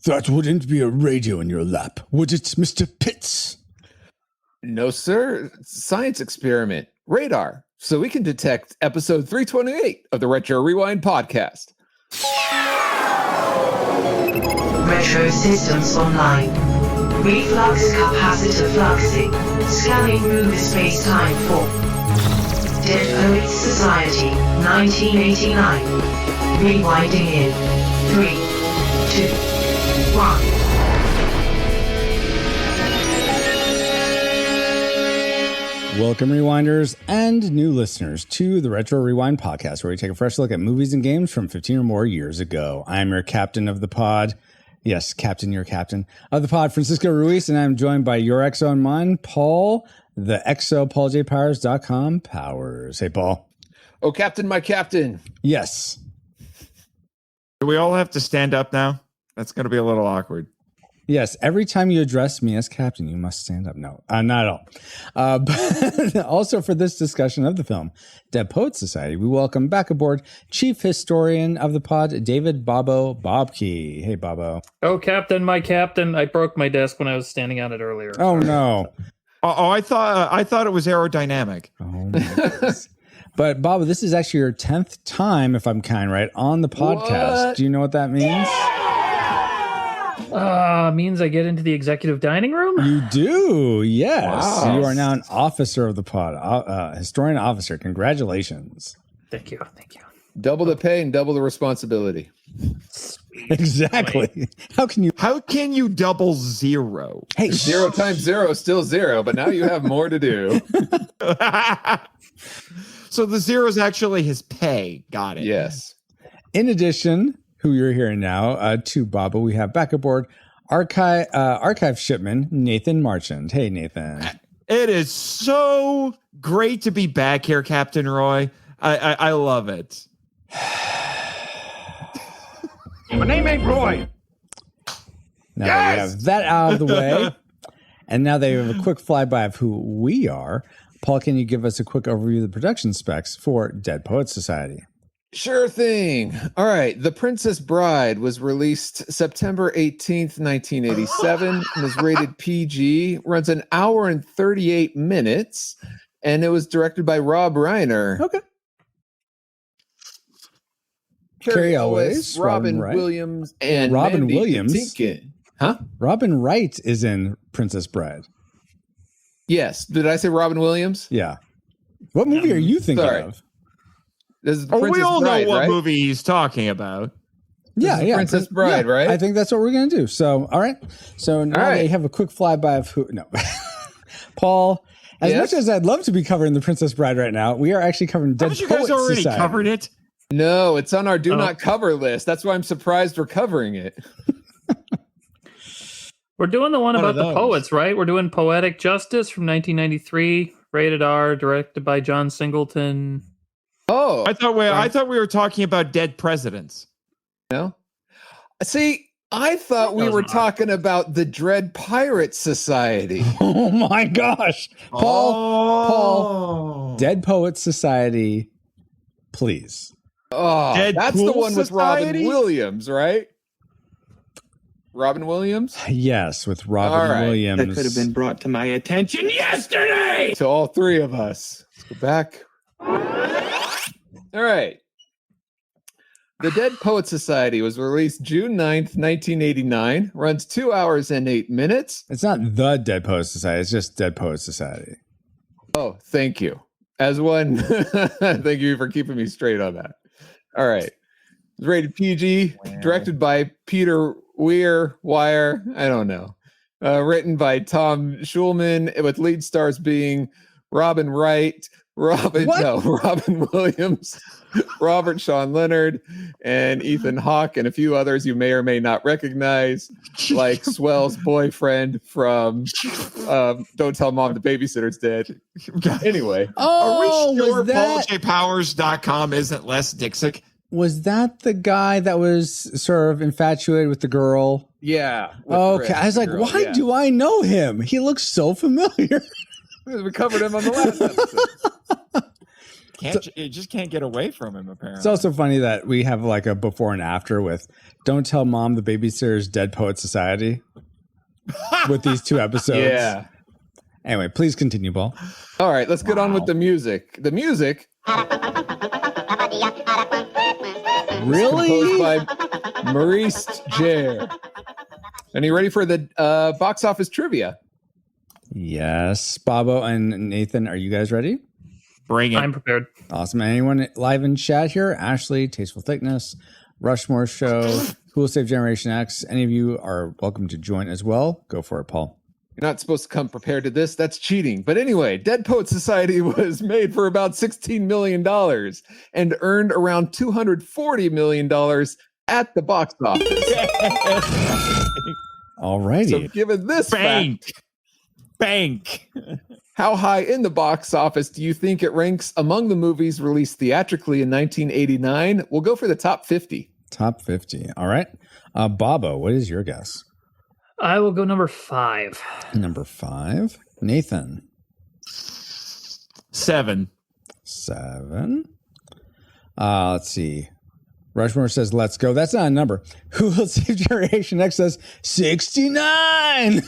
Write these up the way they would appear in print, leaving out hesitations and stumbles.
That wouldn't be a radio in your lap, would it, Mr. Pitts? No, sir. Science experiment. Radar. So we can detect episode 328 of the Retro Rewind podcast. Retro systems online. Reflux capacitor fluxing. Scanning movie space-time for Dead Poets Society, 1989. Rewinding in 3, 2, 1. Welcome, Rewinders and new listeners, to the Retro Rewind podcast, where we take a fresh look at movies and games from 15 or more years ago. I'm your captain of the pod. Yes, captain, your captain of the pod, Francisco Ruiz, and I'm joined by your XO and mine, Paul, the XO, PaulJPowers.com Powers. Hey, Paul. Oh, Captain, my captain. Yes. Do we all have to stand up now? That's going to be a little awkward. Yes, every time you address me as captain, you must stand up. No, not at all. But also for this discussion of the film, Dead Poets Society, we welcome back aboard Chief Historian of the pod, David Bobo Bobke. Hey, Bobo. Oh, Captain, my captain. I broke my desk when I was standing on it earlier. Oh, no. I thought it was aerodynamic. Oh, my goodness. But, Bobo, this is actually your 10th time, if I'm kind right, on the podcast. What? Do you know what that means? Means I get into the executive dining room? You do, yes. Wow. You are now an officer of the pod, historian officer. Congratulations. Thank you. Double the pay and double the responsibility. Exactly. How can you double zero? Hey, 0 times 0 is still 0, but now you have more to do. So the zero is actually his pay. Got it. Yes. In addition, who you're hearing now, to Baba, we have back aboard archive shipman Nathan Marchand. Hey, Nathan. It is so great to be back here, Captain Roy. I love it. My name ain't Roy. Now that we have that out of the way, and now that you have a quick flyby of who we are, Paul, can you give us a quick overview of the production specs for Dead Poets Society? Sure thing. All right. The Princess Bride was released September 18th, 1987, and is rated PG, runs an hour and 38 minutes, and it was directed by Rob Reiner. Okay. Carrie Elwes, Robin Wright. Williams, and Robin Mandy Williams? Patinkin. Huh? Robin Wright is in Princess Bride. Yes. Did I say Robin Williams? Yeah. What movie are you thinking Sorry. of? This is Oh, Princess we all Bride, know what right? movie he's talking about. Yeah. Princess Bride, yeah, right? I think that's what we're going to do. So, all right. So now right. they have a quick flyby of who. No. Paul, as Yes? much as I'd love to be covering The Princess Bride right now, we are actually covering Dead Haven't you Poets guys already Society. covered it? No, it's on our do not cover list. That's why I'm surprised we're covering it. We're doing the one One about of the those. poets, right? We're doing Poetic Justice from 1993, rated R, directed by John Singleton. Oh, I thought we were talking about dead presidents. no. See, I thought we were talking about the Dread Pirate Society. Oh my gosh. Paul, Dead Poets Society, please. Oh, Dead that's the Pool one with Robin Society? Williams, right? Robin Williams? Yes, with Robin All right. Williams. That could have been brought to my attention yesterday. To all three of us. Let's go back. All right. The Dead Poets Society was released June 9th, 1989. Runs 2 hours and 8 minutes. It's not the Dead Poets Society. It's just Dead Poets Society. Oh, thank you. As one, thank you for keeping me straight on that. All right. It's rated PG, directed by Peter Wire, I don't know. Written by Tom Schulman, with lead stars being Robin Wright, Robin Williams, Robert Sean Leonard, and Ethan Hawke, and a few others you may or may not recognize, like Swell's boyfriend from Don't Tell Mom the Babysitter's Dead. Anyway. Oh, Are we sure was that, PaulJPowers.com isn't less Dixie? was that the guy that was sort of infatuated with the girl? Yeah. Okay. I was like, why do I know him? He looks so familiar. We covered him on the last episode. just can't get away from him, apparently. It's also funny that we have like a before and after with "Don't Tell Mom the Babysitter's Dead Poet Society" with these two episodes. Yeah. Anyway, please continue, Paul. All right, let's get on with the music. The music Really? composed by Maurice Jarre. And you ready for the box office trivia? Yes. Bobo and Nathan, are you guys ready? Bring it. I'm prepared. Awesome. Anyone live in chat here? Ashley, Tasteful Thickness, Rushmore Show, Who Will Save Generation X? Any of you are welcome to join as well. Go for it, Paul. You're not supposed to come prepared to this. That's cheating. But anyway, Dead Poet Society was made for about $16 million and earned around $240 million at the box office. All righty. So given this fact, Bank. how high in the box office do you think it ranks among the movies released theatrically in 1989? We'll go for the top 50. Top 50. All right. Bobo, what is your guess? I will go number 5. Number 5. Nathan. 7. 7. Let's see. Rushmore says, let's go. That's not a number. Who Will Save Generation X says 69.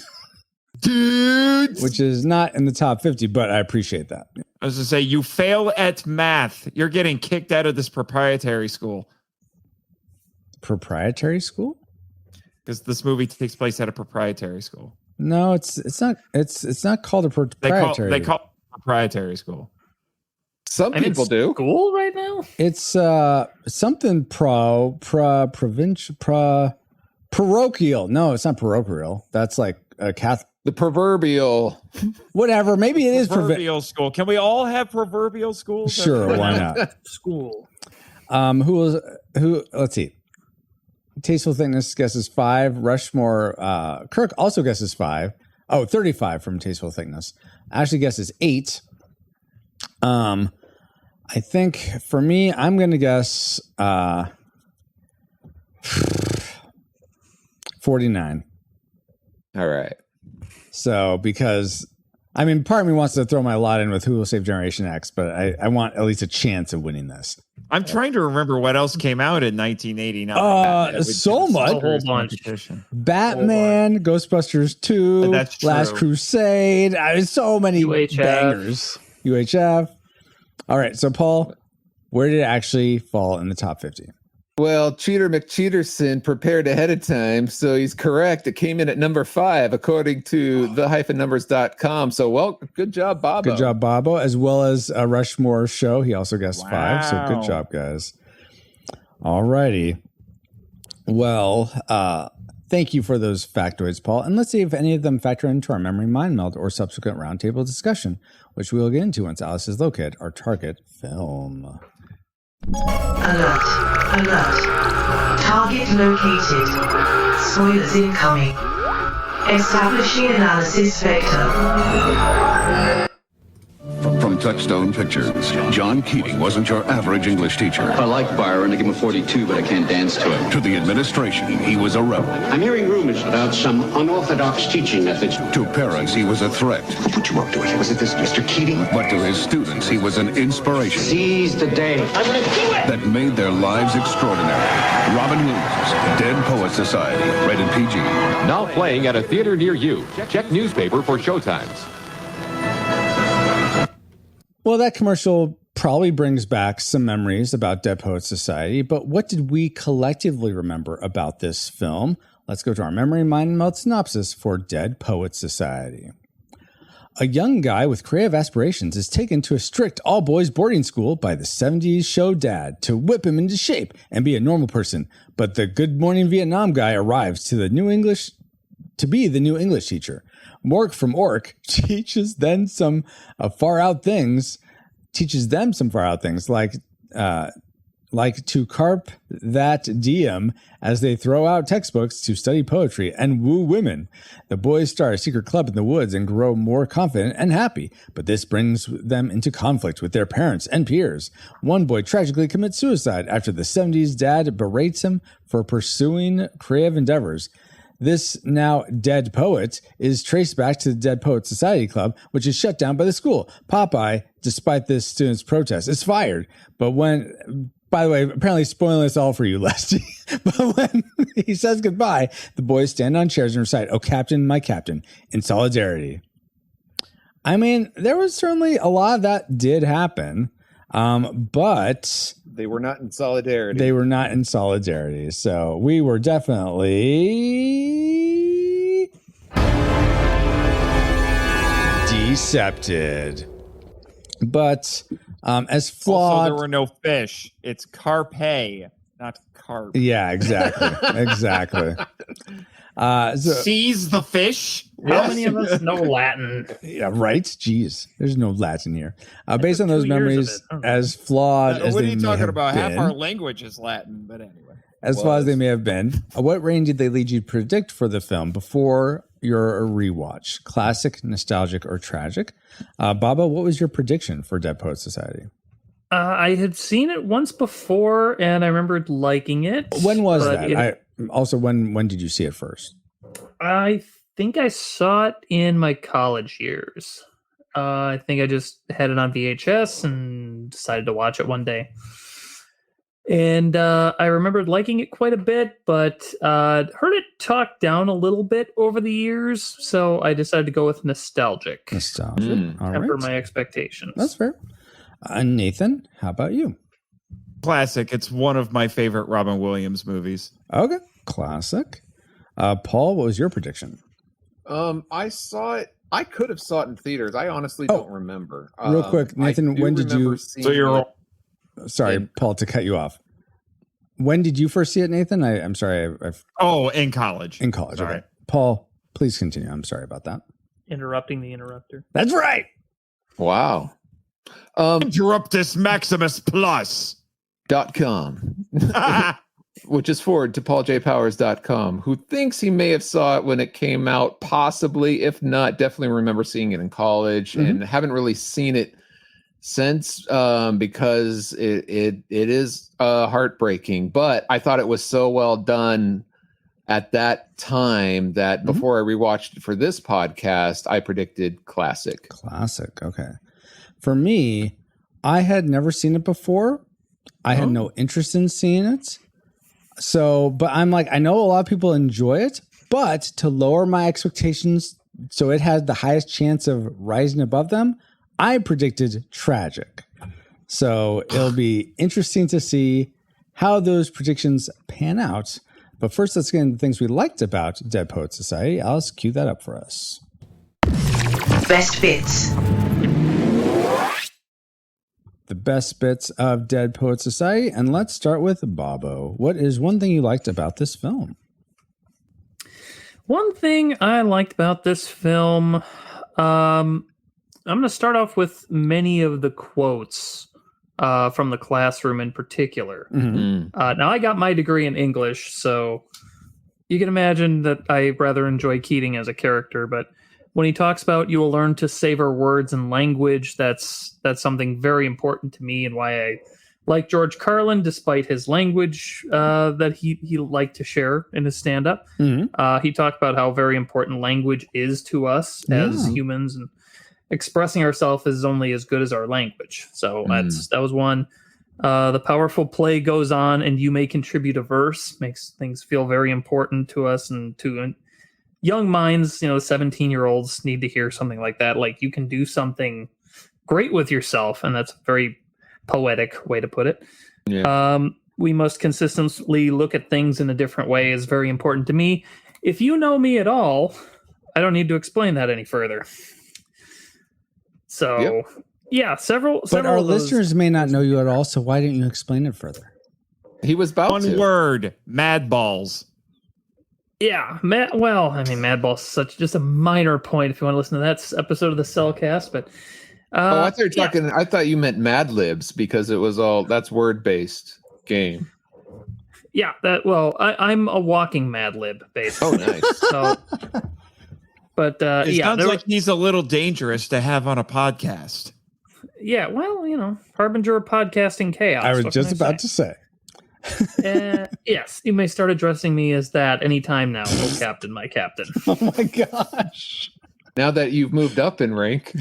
Dude. Which is not in the top 50, but I appreciate that. I was going to say, you fail at math. You're getting kicked out of this proprietary school. Proprietary school? Because this movie takes place at a proprietary school. No, it's not called a proprietary. They call it proprietary school. Some people do. School right now? It's something parochial. No, it's not parochial. That's like a Catholic. The proverbial. Whatever. Maybe it is proverbial school. Can we all have proverbial schools? Sure, why not? School. Who? Let's see. Tasteful Thickness guesses 5. Rushmore. Kirk also guesses 5. Oh, 35 from Tasteful Thickness. Ashley guesses 8. I think for me, I'm going to guess 49. All right. So, because, I mean, part of me wants to throw my lot in with Who Will Save Generation X, but I want at least a chance of winning this. I'm trying to remember what else came out in 1989. So much. A whole bunch. Batman, Ghostbusters 2, Last Crusade. So many UHF. bangers. UHF. All right. So, Paul, where did it actually fall in the top 50? Well, Cheater McCheaterson prepared ahead of time, so he's correct. It came in at number 5, according to the-numbers.com. So, well, good job, Bobo. Good job, Bobo, as well as Rushmore Show. He also guessed 5, so good job, guys. All righty. Well, thank you for those factoids, Paul. And let's see if any of them factor into our memory mind meld or subsequent roundtable discussion, which we'll get into once Alice has located our target film. Alert. Target located. Spoilers incoming. Establishing analysis vector. From Touchstone Pictures, John Keating wasn't your average English teacher. I like Byron. I give him a 42, but I can't dance to him. To the administration, he was a rebel. I'm hearing rumors about some unorthodox teaching methods. To parents, he was a threat. Who put you up to it? Was it this Mr. Keating? But to his students, he was an inspiration. Seize the day. I'm going to do it! That made their lives extraordinary. Robin Williams, Dead Poet Society, rated PG. Now playing at a theater near you. Check newspaper for showtimes. Well, that commercial probably brings back some memories about Dead Poet Society, but what did we collectively remember about this film? Let's go to our memory, mind, and melt synopsis for Dead Poet Society. A young guy with creative aspirations is taken to a strict all-boys boarding school by the 70s show dad to whip him into shape and be a normal person. But the Good Morning Vietnam guy arrives to be the new English teacher. Mork from Ork teaches them some far out things like to carp that Diem as they throw out textbooks to study poetry and woo women. The boys start a secret club in the woods and grow more confident and happy, but this brings them into conflict with their parents and peers. One boy tragically commits suicide after the 70s dad berates him for pursuing creative endeavors. This now dead poet is traced back to the Dead Poets Society Club, which is shut down by the school. Popeye, despite this student's protest, is fired. But when, by the way, apparently spoiling this all for you, Leslie. But when he says goodbye, the boys stand on chairs and recite, "Oh, Captain, my Captain," in solidarity. I mean, there was certainly a lot of that did happen, but They were not in solidarity. they were not in solidarity. So we were definitely decepted. But as flawed, Also, there were no fish. It's Carpe, not Carpe. yeah, exactly, exactly. Seize the fish. How many of us know Latin? Yeah, right. Jeez, there's no Latin here. Based on for those 2 years of memories, it. I don't know. as flawed as What are they you may talking have about? Half been, our language is Latin, but anyway. as flawed as they may have been, what rating did they lead you to predict for the film before your rewatch? Classic, nostalgic, or tragic? Baba, what was your prediction for Dead Poets Society? I had seen it once before, and I remembered liking it. When was but that? When did you see it first? I think I saw it in my college years. I think I just had it on VHS and decided to watch it one day. And I remembered liking it quite a bit, but heard it talked down a little bit over the years. So I decided to go with nostalgic. Nostalgic. All Temper right. my expectations. That's fair. Nathan, how about you? Classic. It's one of my favorite Robin Williams movies. Okay. Classic. Paul, what was your prediction? I saw it. I could have saw it in theaters. I honestly don't remember. Real quick, Nathan, when did you? So you're Sorry, Paul, to cut you off. When did you first see it, Nathan? I'm sorry. in college. In college. All Okay. right. Paul, please continue. I'm sorry about that. Interrupting the interrupter. That's right. Wow. Interruptus Maximus Plus. .com, which is forward to pauljpowers.com, who thinks he may have saw it when it came out, possibly. If not, definitely remember seeing it in college, and haven't really seen it since, because it is heartbreaking. But I thought it was so well done at that time that before I rewatched it for this podcast, I predicted classic. Classic. Okay. For me, I had never seen it before. I had no interest in seeing it. So, but I'm like, I know a lot of people enjoy it, but to lower my expectations so it had the highest chance of rising above them, I predicted tragic. So it'll be interesting to see how those predictions pan out. But first, let's get into the things we liked about Dead Poets Society. Alice, cue that up for us. Best bits. The best bits of Dead Poets Society. And let's start with Bobo. What is one thing you liked about this film? One thing I liked about this film, I'm going to start off with many of the quotes from the classroom in particular. Now, I got my degree in English, so you can imagine that I rather enjoy Keating as a character, but when he talks about you will learn to savor words and language, that's something very important to me, and why I like George Carlin, despite his language that he liked to share in his stand-up. He talked about how very important language is to us as humans, and expressing ourselves is only as good as our language. So that was one. The powerful play goes on, and you may contribute a verse. Makes things feel very important to us, and to young minds, 17-year-olds need to hear something like that. Like, you can do something great with yourself, and that's a very poetic way to put it. We must consistently look at things in a different way is very important to me. If you know me at all, I don't need to explain that any further. So, several. But our of those- listeners may not know you at all, so why didn't you explain it further? He was about One to. word, mad balls. Yeah, Madball's just a minor point if you want to listen to that episode of the Cellcast. But I thought you were talking. I thought you meant Mad Libs, because it was that's word based game. Yeah, I'm a walking Mad Lib, basically. Oh, nice. So, but It sounds there like he's a little dangerous to have on a podcast. harbinger of podcasting chaos. I was What just can I about to say. Yes, you may start addressing me as that anytime now. Oh, Captain, my captain. Oh my gosh. Now that you've moved up in rank,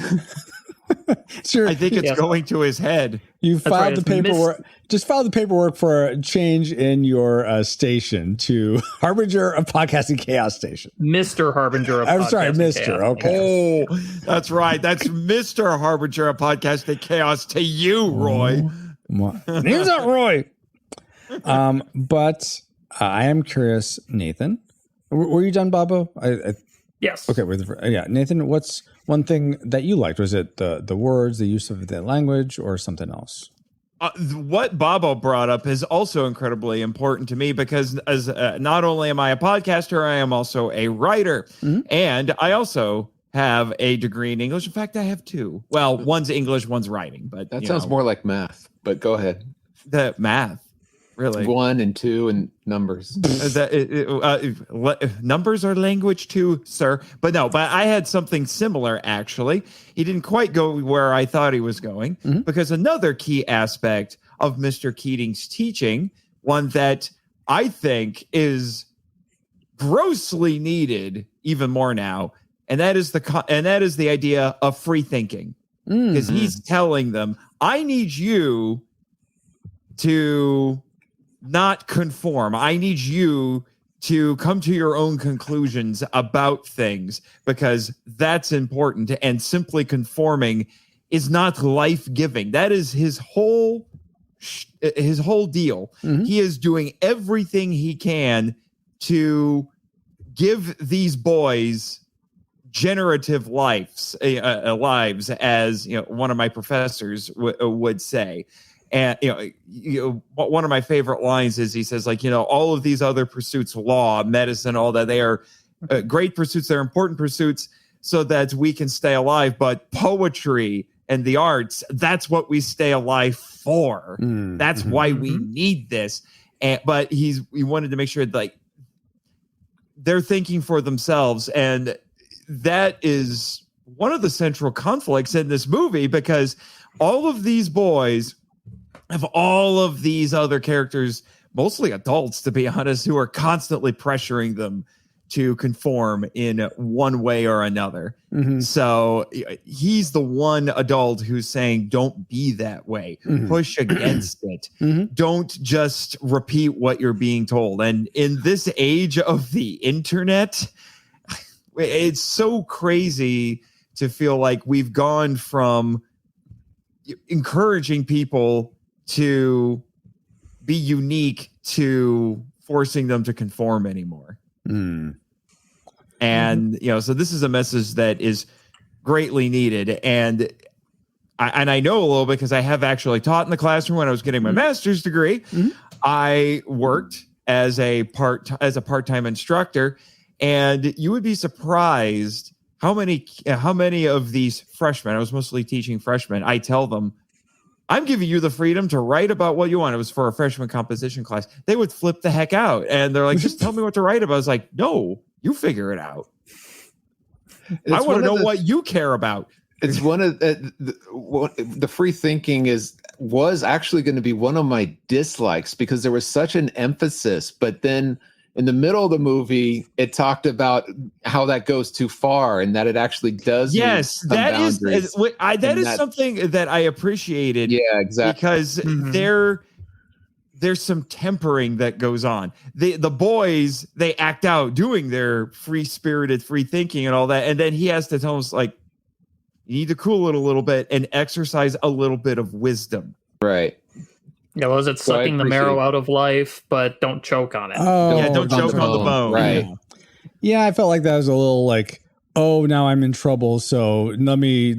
Sure. I think it's Yes. going to his head. You That's filed right, the it's paperwork. Just file the paperwork for a change in your station to Harbinger of Podcasting Chaos Station. Mr. Harbinger of I'm sorry, Podcasting Mister. Chaos. Okay. Oh, that's right. That's Mr. Harbinger of Podcasting Chaos to you, Roy. Name's not Roy. But I am curious, Nathan. Were you done, Bobo? Yes. Okay. Yeah, Nathan. What's one thing that you liked? Was it the words, the use of the language, or something else? What Bobo brought up is also incredibly important to me because as not only am I a podcaster, I am also a writer, and I also have a degree in English. In fact, I have two. Well, one's English, one's writing. But that sounds more like math. But go ahead. The math, really. 1 and 2 and numbers. Numbers are language too, sir. But I had something similar, actually. He didn't quite go where I thought he was going because another key aspect of Mr. Keating's teaching, one that I think is grossly needed even more now, and that is the idea of free thinking. Because he's telling them, I need you to not conform. I need you to come to your own conclusions about things because that's important. And simply conforming is not life-giving. That is his whole deal. He is doing everything he can to give these boys generative lives, as one of my professors would say. And one of my favorite lines is he says, all of these other pursuits, law, medicine, all that, they are great pursuits. They're important pursuits so that we can stay alive. But poetry and the arts, that's what we stay alive for. That's why we need this. But he wanted to make sure they're thinking for themselves, and that is one of the central conflicts in this movie because all of these boys have all of these other characters, mostly adults, to be honest, who are constantly pressuring them to conform in one way or another. So he's the one adult who's saying, don't be that way. Push against it. Don't just repeat what you're being told. And in this age of the internet, it's so crazy to feel like we've gone from encouraging people to be unique to forcing them to conform anymore. And, so this is a message that is greatly needed. And I know a little bit because I have actually taught in the classroom when I was getting my master's degree. I worked as a part-time instructor, and you would be surprised how many of these freshmen, I was mostly teaching freshmen, I tell them, I'm giving you the freedom to write about what you want. It was for a freshman composition class. They would flip the heck out. And they're like, just tell me what to write about. I was like, no, you figure it out. I want to know what you care about. It's one of the free thinking was actually going to be one of my dislikes because there was such an emphasis. But then in the middle of the movie, it talked about how that goes too far and that it actually does. Yes, that is something that I appreciated. Yeah, exactly. Because there's some tempering that goes on. The boys, they act out doing their free-spirited, free thinking and all that. And then he has to tell us, you need to cool it a little bit and exercise a little bit of wisdom. Right. Yeah, was it sucking the marrow out of life, but don't choke on it? Don't choke on the bone. Right. Yeah, I felt like that was a little now I'm in trouble, so let me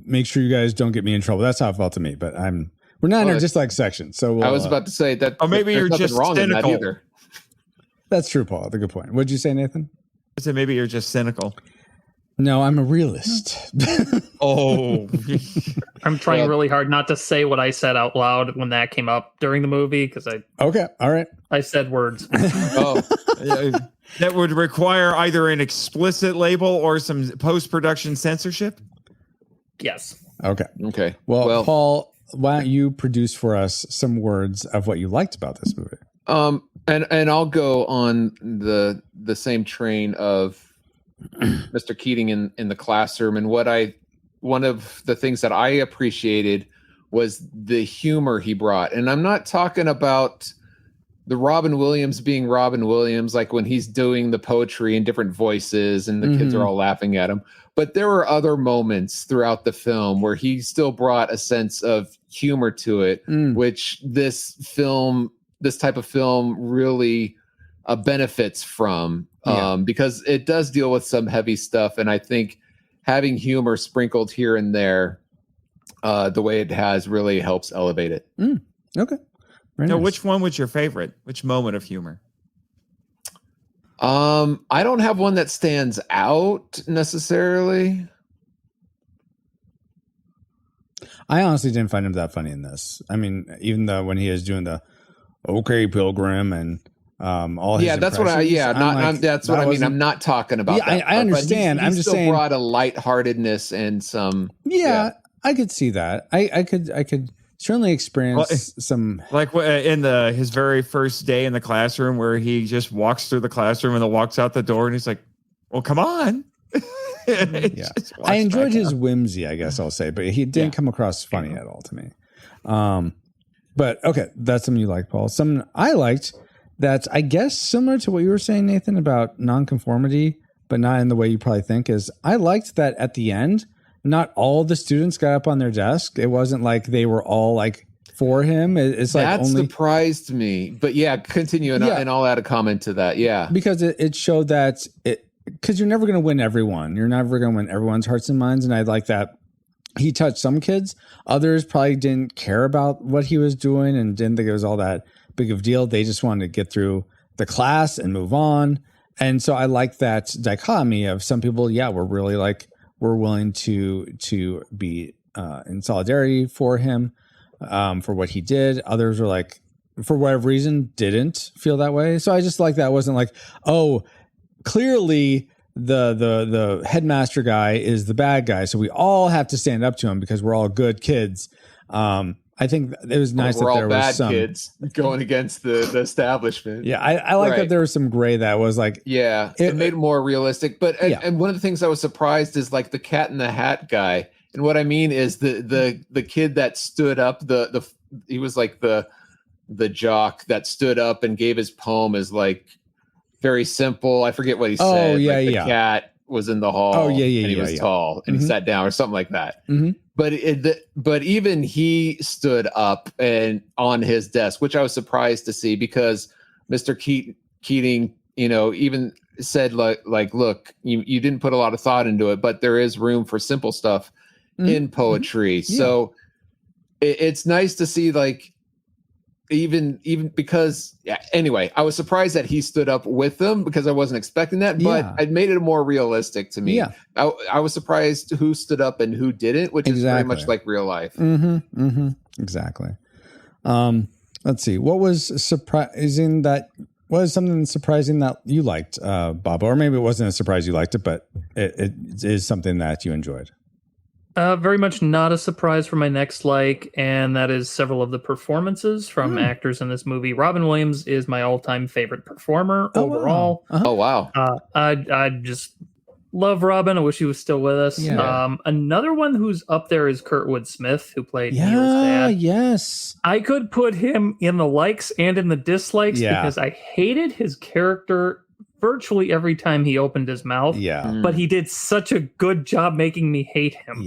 make sure you guys don't get me in trouble. That's how it felt to me. But we're not in our dislike section, so I was about to say that. Or maybe you're just wrong cynical. in that either. That's true, Paul. That's a good point. What'd you say, Nathan? I said maybe you're just cynical. No, I'm a realist. Oh, I'm trying really hard not to say what I said out loud when that came up during the movie because okay, all right. I said words. That would require either an explicit label or some post-production censorship. Yes. Okay. Okay. Well, Paul, why don't you produce for us some words of what you liked about this movie? And I'll go on the same train of Mr. Keating in the classroom. And one of the things that I appreciated was the humor he brought. And I'm not talking about the Robin Williams being Robin Williams, like when he's doing the poetry in different voices and the kids are all laughing at him. But there were other moments throughout the film where he still brought a sense of humor to it, which this type of film really benefits from, because it does deal with some heavy stuff. And I think having humor sprinkled here and there, the way it has, really helps elevate it. Okay. Now, which one was your favorite? Which moment of humor? I don't have one that stands out necessarily. I honestly didn't find him that funny in this. I mean, even though when he is doing the "Okay, Pilgrim" and all his that's what that's what I mean. I'm not talking about that. I understand. I'm just saying, brought a lightheartedness and some. I could see that. I could certainly experience some, like in his very first day in the classroom, where he just walks through the classroom and then walks out the door, and he's like, "Well, come on." I enjoyed his whimsy, I guess I'll say, but he didn't come across funny at all to me. But okay, that's something you like, Paul. Something I liked that, I guess, similar to what you were saying, Nathan, about nonconformity, but not in the way you probably think, is I liked that at the end, not all the students got up on their desk. It wasn't like they were all like for him. It's like that only surprised me. But continue, and I'll add a comment to that. Yeah, because it showed that because you're never going to win everyone. You're never going to win everyone's hearts and minds. And I like that he touched some kids. Others probably didn't care about what he was doing and didn't think it was all that big of a deal. They just wanted to get through the class and move on. And so I like that dichotomy of some people, we're really like, we're willing to be in solidarity for him, for what he did. Others were like, for whatever reason, didn't feel that way. So I just like that. It wasn't like, oh, clearly the headmaster guy is the bad guy, so we all have to stand up to him because we're all good kids. I think it was nice that there was some kids going against the establishment. Yeah, I like that there was some gray that was like, it made it more realistic. But and one of the things I was surprised is like the Cat in the Hat guy. And what I mean is the kid that stood up, he was like the jock that stood up and gave his poem as like very simple. I forget what he said. The cat was in the hall. And he was tall and he sat down or something like that. But even he stood up and on his desk, which I was surprised to see, because Mr. Keating, even said like, look, you didn't put a lot of thought into it, but there is room for simple stuff in poetry. So it's nice to see, like, even because anyway, I was surprised that he stood up with them because I wasn't expecting that, but it made it more realistic to me. I was surprised who stood up and who didn't, which is very much like real life. Exactly. Let's see, what was surprising that was something surprising that you liked, Bob, or maybe it wasn't a surprise you liked it, but it is something that you enjoyed. Very much not a surprise for my next like, and that is several of the performances from actors in this movie. Robin Williams is my all-time favorite performer overall. Wow. I just love Robin. I wish he was still with us. Another one who's up there is Kurtwood Smith, who played Neil's dad. Yes. I could put him in the likes and in the dislikes because I hated his character virtually every time he opened his mouth. But he did such a good job making me hate him.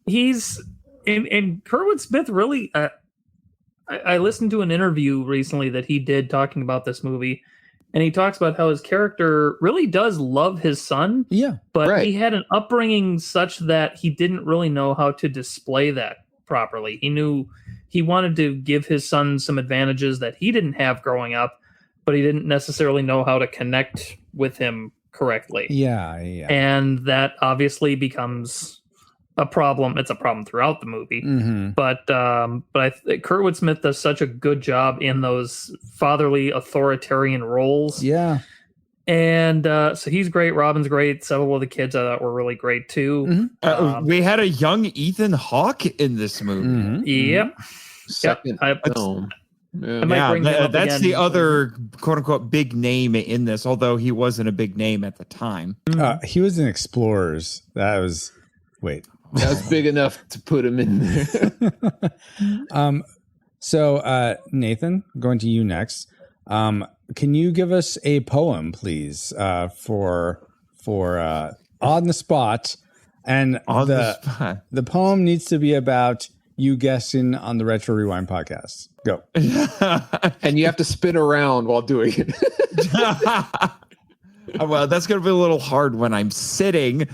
He's and Kurtwood Smith really I listened to an interview recently that he did talking about this movie, and he talks about how his character really does love his son, but he had an upbringing such that he didn't really know how to display that properly. He knew he wanted to give his son some advantages that he didn't have growing up, but he didn't necessarily know how to connect with him correctly. And that obviously becomes a problem. It's a problem throughout the movie. But I think Kurtwood Smith does such a good job in those fatherly authoritarian roles. And so he's great. Robin's great. Several of the kids I thought were really great too. We had a young Ethan Hawke in this movie. Yep. Second film. I might bring him up that's again. the other quote unquote big name in this, although he wasn't a big name at the time. He was in Explorers. That was big enough to put him in there. So Nathan, going to you next. Can you give us a poem, please, for on the spot? And the poem needs to be about you guessing on the Retro Rewind podcast. Go. And you have to spin around while doing it. Well, that's going to be a little hard when I'm sitting.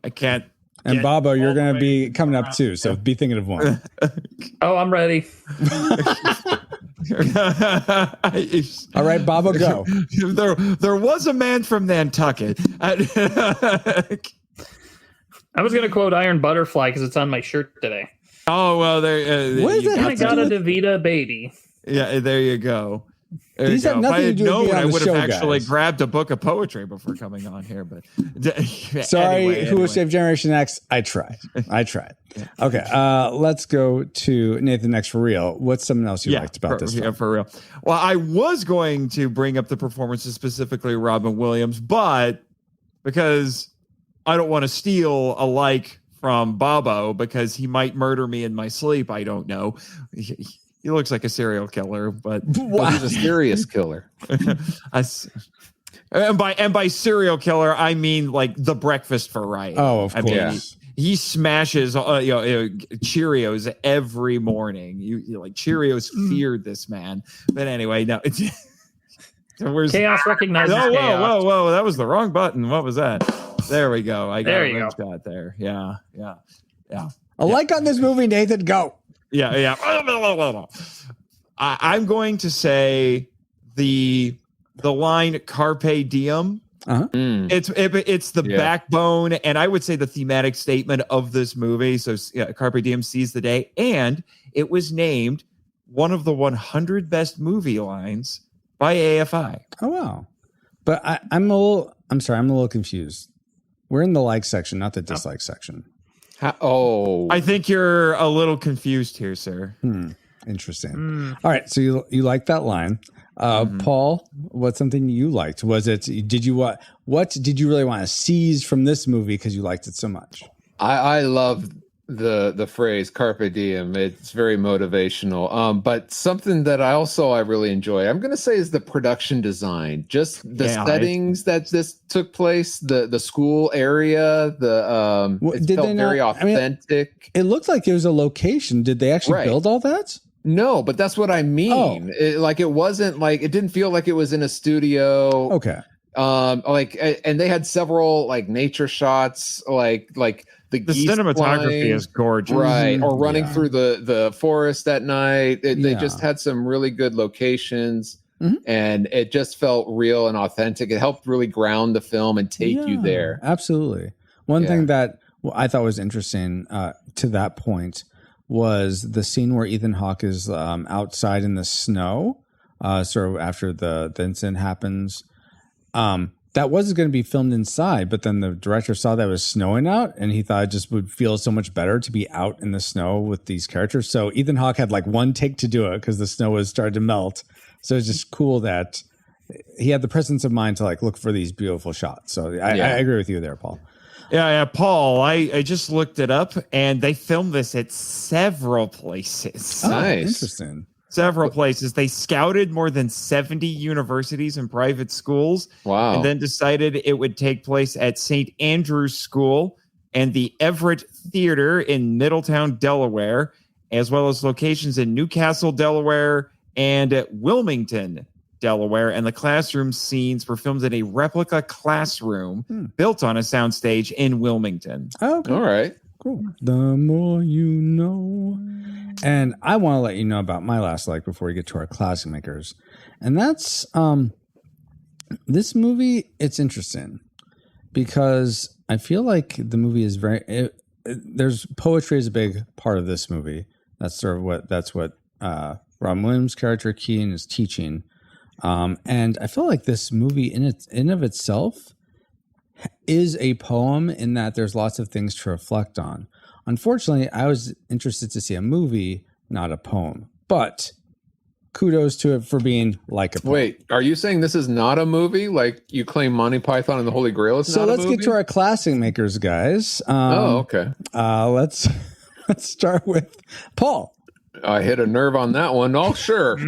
I can't. And Bobo, you're going to be coming up too, so be thinking of one. Oh, I'm ready. All right, Bobo, go. There was a man from Nantucket. I was going to quote Iron Butterfly because it's on my shirt today. Oh, well, there. What is that? I got a DeVita baby. Yeah, there you go. These have nothing to do with being on I the would show, have actually guys. grabbed a book of poetry before coming on here, but Sorry, Who Will Save Generation X? I tried. Okay, let's go to Nathan next for real. What's something else you liked about this film? Yeah, for real. Well, I was going to bring up the performances, specifically Robin Williams, but because I don't want to steal a like from Bobo because he might murder me in my sleep. I don't know. He looks like a serial killer, but he's a serious killer. And by serial killer, I mean like the breakfast variety. Oh, of course. Mean, he smashes Cheerios every morning. You like Cheerios feared this man. But anyway, no. Chaos recognizes chaos. Whoa! That was the wrong button. What was that? There we go. I got there a shot there. Yeah. A like on this movie, Nathan. Go. Yeah. I'm going to say the line "Carpe Diem." Uh-huh. It's the backbone, and I would say the thematic statement of this movie. So, Carpe Diem, seize the day, and it was named one of the 100 best movie lines by AFI. Oh wow! But I'm a little confused. We're in the like section, not the dislike section. I think you're a little confused here, sir. Interesting. All right, so you like that line, Paul? What's something you liked? What did you really want to seize from this movie because you liked it so much? I love the phrase "Carpe Diem." It's very motivational. But something that I really enjoy, I'm going to say, is the production design. Just the settings that this took place, the school area, it felt very authentic. I mean, it looked like it was a location. Did they actually build all that? No, but that's what I mean. It wasn't like, it didn't feel like it was in a studio. Okay. And they had several like nature shots, like the cinematography flying, is gorgeous, right? Or running through the forest at night. They just had some really good locations, and it just felt real and authentic. It helped really ground the film and take you there. Absolutely. One thing that I thought was interesting to that point was the scene where Ethan Hawke is outside in the snow, sort of after the incident happens. That wasn't going to be filmed inside, but then the director saw that it was snowing out, and he thought it just would feel so much better to be out in the snow with these characters. So Ethan Hawke had like one take to do it because the snow was starting to melt. So it's just cool that he had the presence of mind to like look for these beautiful shots. So I agree with you there, Paul. Yeah, Paul, I just looked it up, and they filmed this at several places. Oh, nice. Interesting. Several places. They scouted more than 70 universities and private schools. Wow. And then decided it would take place at St. Andrew's School and the Everett Theater in Middletown, Delaware, as well as locations in Newcastle, Delaware, and at Wilmington, Delaware. And the classroom scenes were filmed in a replica classroom built on a soundstage in Wilmington. Oh, okay. All right. Cool. The more you know. And I want to let you know about my last like before we get to our classic makers. And that's this movie. It's interesting because I feel like the movie is there's poetry is a big part of this movie. That's sort of what Robin Williams' character Keen is teaching. And I feel like this movie in of itself is a poem in that there's lots of things to reflect on. Unfortunately, I was interested to see a movie, not a poem, but kudos to it for being like a poem. Wait, are you saying this is not a movie? Like you claim Monty Python and the Holy Grail is not a movie? So let's get to our classic makers, guys. Okay. Let's start with Paul. I hit a nerve on that one. Oh, sure.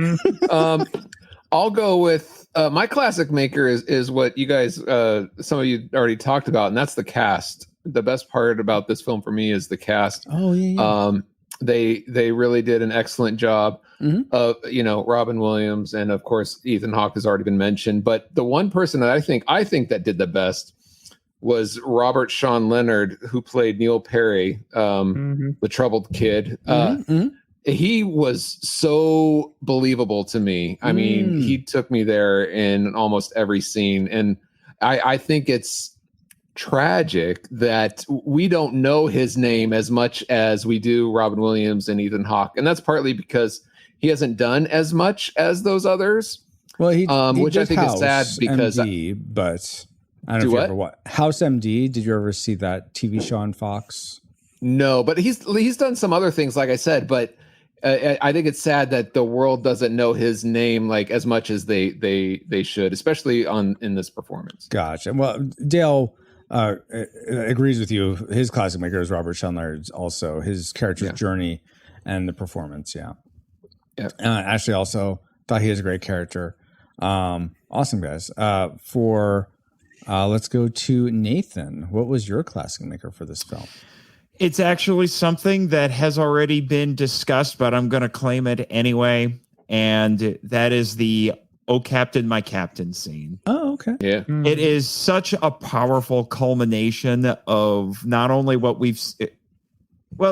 I'll go with my classic maker is what you guys, some of you already talked about, and that's the cast. The best part about this film for me is the cast. Oh, yeah. They really did an excellent job of, Robin Williams, and of course Ethan Hawke has already been mentioned. But the one person that I think that did the best was Robert Sean Leonard, who played Neil Perry, the troubled kid. He was so believable to me. I mean, he took me there in almost every scene, and I think it's tragic that we don't know his name as much as we do Robin Williams and Ethan Hawke, and that's partly because he hasn't done as much as those others. Well, he which I think is sad because MD, but I don't know if you ever watched House MD. Did you ever see that TV show on Fox? No, but he's done some other things, like I said, but I think it's sad that the world doesn't know his name like as much as they should, especially in this performance. Gotcha. Well, Dale agrees with you. His classic maker is Robert Sean Leonard. Also, his character's journey and the performance. Yeah. Ashley also thought he was a great character. Awesome, guys. Let's go to Nathan. What was your classic maker for this film? It's actually something that has already been discussed, but I'm going to claim it anyway. And that is the "Oh Captain, My Captain" scene. Oh, okay. Yeah. It is such a powerful culmination of not only what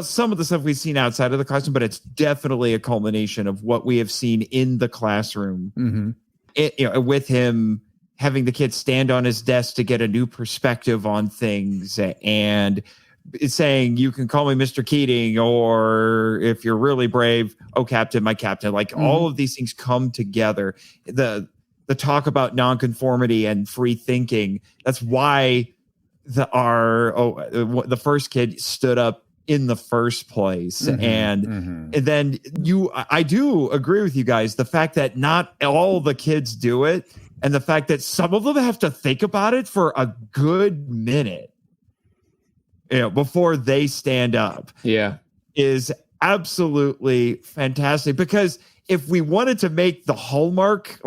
some of the stuff we've seen outside of the classroom, but it's definitely a culmination of what we have seen in the classroom. With him having the kids stand on his desk to get a new perspective on things, and saying, "You can call me Mr. Keating," or if you're really brave, "Oh Captain, my Captain." Like all of these things come together. The talk about nonconformity and free thinking. That's why the first kid stood up in the first place. And then I do agree with you guys. The fact that not all the kids do it, and the fact that some of them have to think about it for a good minute, before they stand up, is absolutely fantastic. Because if we wanted to make the Hallmark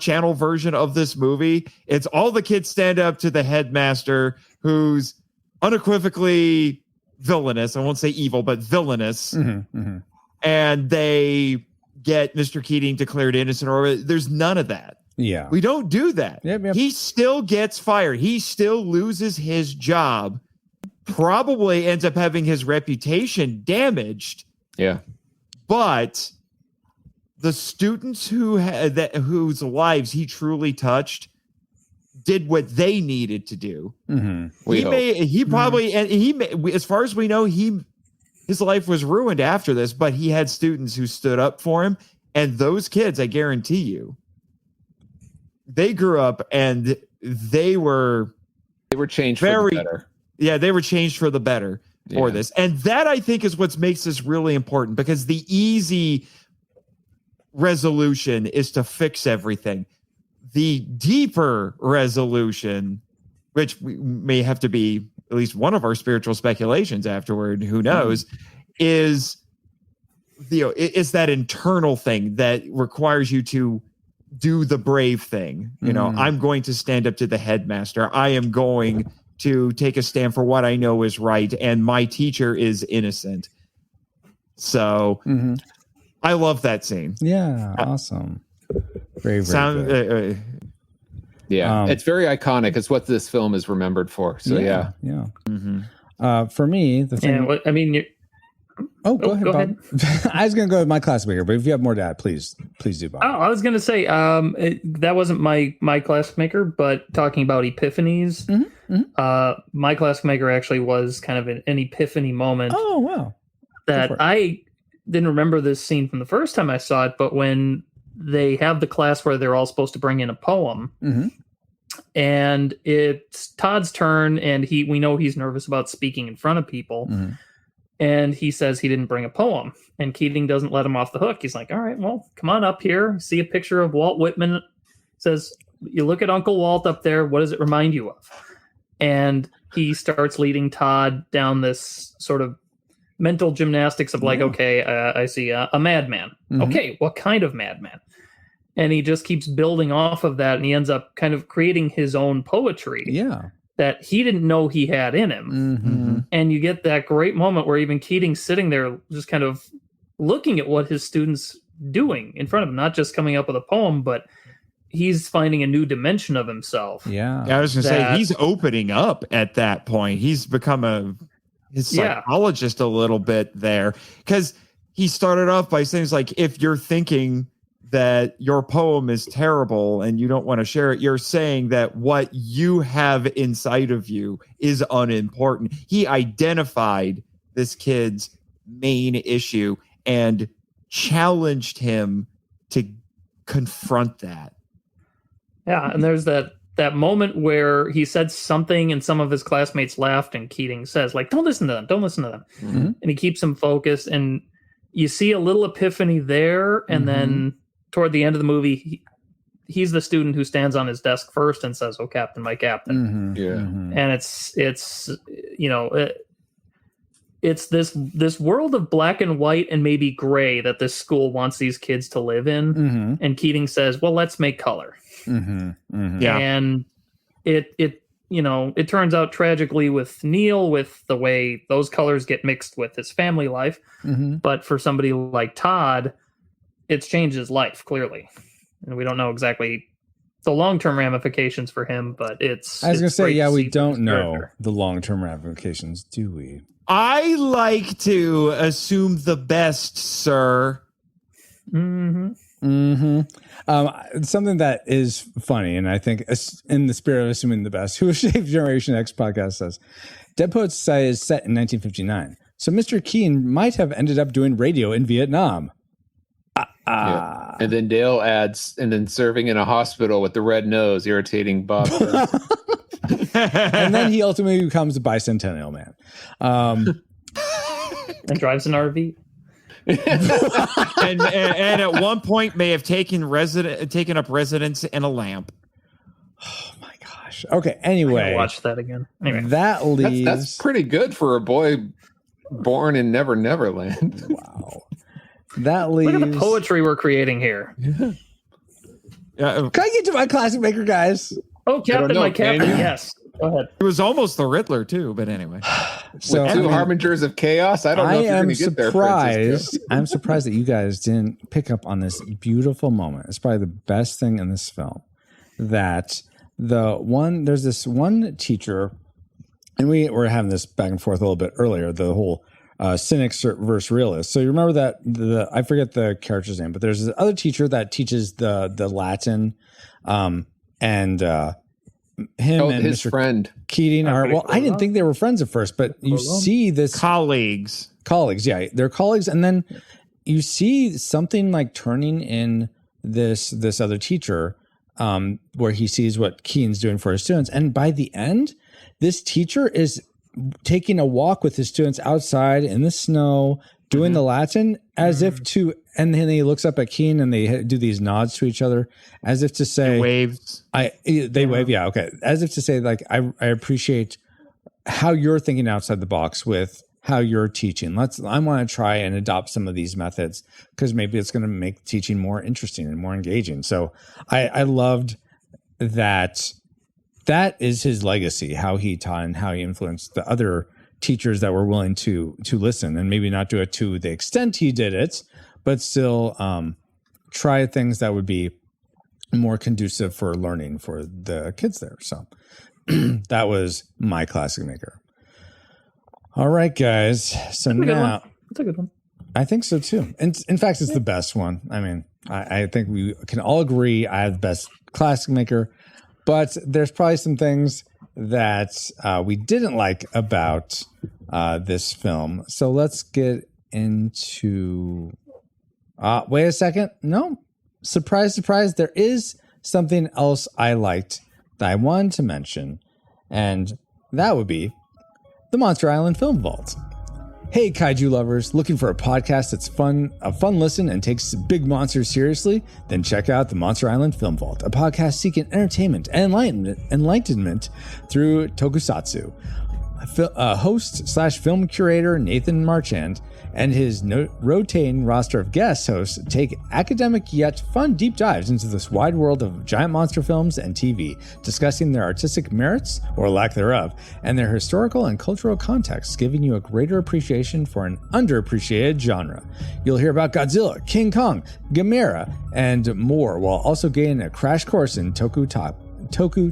Channel version of this movie, it's all the kids stand up to the headmaster, who's unequivocally villainous. I won't say evil, but villainous. And they get Mr. Keating declared innocent, or there's none of that. Yeah. We don't do that. Yep. He still gets fired. He still loses his job. Probably ends up having his reputation damaged. Yeah. But the students whose lives he truly touched did what they needed to do. As far as we know, his life was ruined after this, but he had students who stood up for him, and those kids, I guarantee you, they grew up and they were changed for the better. Yeah, they were changed for the better for this. And that, I think, is what makes this really important, because the easy resolution is to fix everything. The deeper resolution, which may have to be at least one of our spiritual speculations afterward, who knows, is that internal thing that requires you to do the brave thing. I'm going to stand up to the headmaster. I am going to take a stand for what I know is right, and my teacher is innocent. So I love that scene. Yeah, awesome. Very, very good. It's very iconic. It's what this film is remembered for. So yeah. For me, the thing. Yeah, I mean, go ahead, Bob. I was going to go with my classic maker, but if you have more to add, please do, Bob. I was going to say that wasn't my classic maker, but talking about epiphanies, my classic maker actually was kind of an epiphany moment. Oh, wow. That I didn't remember this scene from the first time I saw it, but when they have the class where they're all supposed to bring in a poem. Mm-hmm. And it's Todd's turn, and we know he's nervous about speaking in front of people. Mm-hmm. And he says he didn't bring a poem. And Keating doesn't let him off the hook. He's like, all right, well, come on up here. See a picture of Walt Whitman. Says, you look at Uncle Walt up there. What does it remind you of? And he starts leading Todd down this sort of mental gymnastics of like, okay, I see a madman. Mm-hmm. Okay, what kind of madman? And he just keeps building off of that, and he ends up kind of creating his own poetry. Yeah. That he didn't know he had in him. Mm-hmm. And you get that great moment where even Keating's sitting there just kind of looking at what his students doing in front of him, not just coming up with a poem, but he's finding a new dimension of himself. Yeah. I was going to say, he's opening up at that point. He's become his psychologist a little bit there, because he started off by saying, like, if you're thinking that your poem is terrible and you don't want to share it, you're saying that what you have inside of you is unimportant. He identified this kid's main issue and challenged him to confront that. Yeah, and there's that moment where he said something and some of his classmates laughed, and Keating says, like, don't listen to them. Mm-hmm. And he keeps them focused, and you see a little epiphany there, and then toward the end of the movie, he's the student who stands on his desk first and says, "Oh, Captain, my Captain." Mm-hmm. Yeah. Mm-hmm. And it's you know, it's this world of black and white and maybe gray that this school wants these kids to live in. Mm-hmm. And Keating says, "Well, let's make color." Mm-hmm. Mm-hmm. Yeah. And it turns out tragically with Neil, with the way those colors get mixed with his family life. Mm-hmm. But for somebody like Todd, it's changed his life, clearly. And we don't know exactly the long-term ramifications for him, but it's... I was going to say, yeah, we see don't know character. the long-term ramifications, do we? I like to assume the best, sir. Mm-hmm. Mm-hmm. Something that is funny, and I think in the spirit of assuming the best, Who Shaped Generation X podcast says, Dead Poets Society is set in 1959, so Mr. Keane might have ended up doing radio in Vietnam. Yeah. And then Dale adds, and then serving in a hospital with the red nose, irritating Bob. And then he ultimately becomes a bicentennial man. And drives an RV. and at one point may have taken up residence in a lamp. Oh my gosh. Okay. Anyway, watch that again. Anyway, that leaves. That's pretty good for a boy born in Never Neverland. Wow. That leaves. look at the poetry we're creating here. Can I get to my classic maker, guys? Oh, Captain, my Captain. Yes. Go ahead. It was almost the Riddler too, but anyway. So With two harbingers of chaos. I don't know if you're going to get there. Surprised. I'm surprised that you guys didn't pick up on this beautiful moment. It's probably the best thing in this film. That there's this one teacher, and we were having this back and forth a little bit earlier. The whole cynics versus realists. So you remember that I forget the character's name, but there's this other teacher that teaches the Latin, and him and his Mr. friend Keating are, well, I didn't think they were friends at first, but you see this colleagues. Yeah, they're colleagues, and then you see something like turning in this other teacher, where he sees what Keating's doing for his students, and by the end, this teacher is taking a walk with his students outside in the snow, doing the Latin as if to, and then he looks up at Keane and they do these nods to each other as if to say, waves. They wave. Yeah. Okay. As if to say, like, I appreciate how you're thinking outside the box with how you're teaching. I want to try and adopt some of these methods because maybe it's going to make teaching more interesting and more engaging. So I loved that. That is his legacy, how he taught and how he influenced the other teachers that were willing to listen and maybe not do it to the extent he did it, but still try things that would be more conducive for learning for the kids there. So that was my classic maker. All right, guys. So now that's a good one. I think so too. And in fact, it's the best one. I mean, I think we can all agree I have the best classic maker. But there's probably some things that we didn't like about this film. So let's get into... wait a second. No. surprise, surprise, there is something else I liked that I wanted to mention, and that would be the Monster Island Film Vault. Hey, kaiju lovers, looking for a podcast that's a fun listen and takes big monsters seriously? Then check out the Monster Island Film Vault, a podcast seeking entertainment and enlightenment through tokusatsu. Host/film curator Nathan Marchand and his rotating roster of guest hosts take academic yet fun deep dives into this wide world of giant monster films and TV, discussing their artistic merits, or lack thereof, and their historical and cultural contexts, giving you a greater appreciation for an underappreciated genre. You'll hear about Godzilla, King Kong, Gamera, and more, while also getting a crash course in toku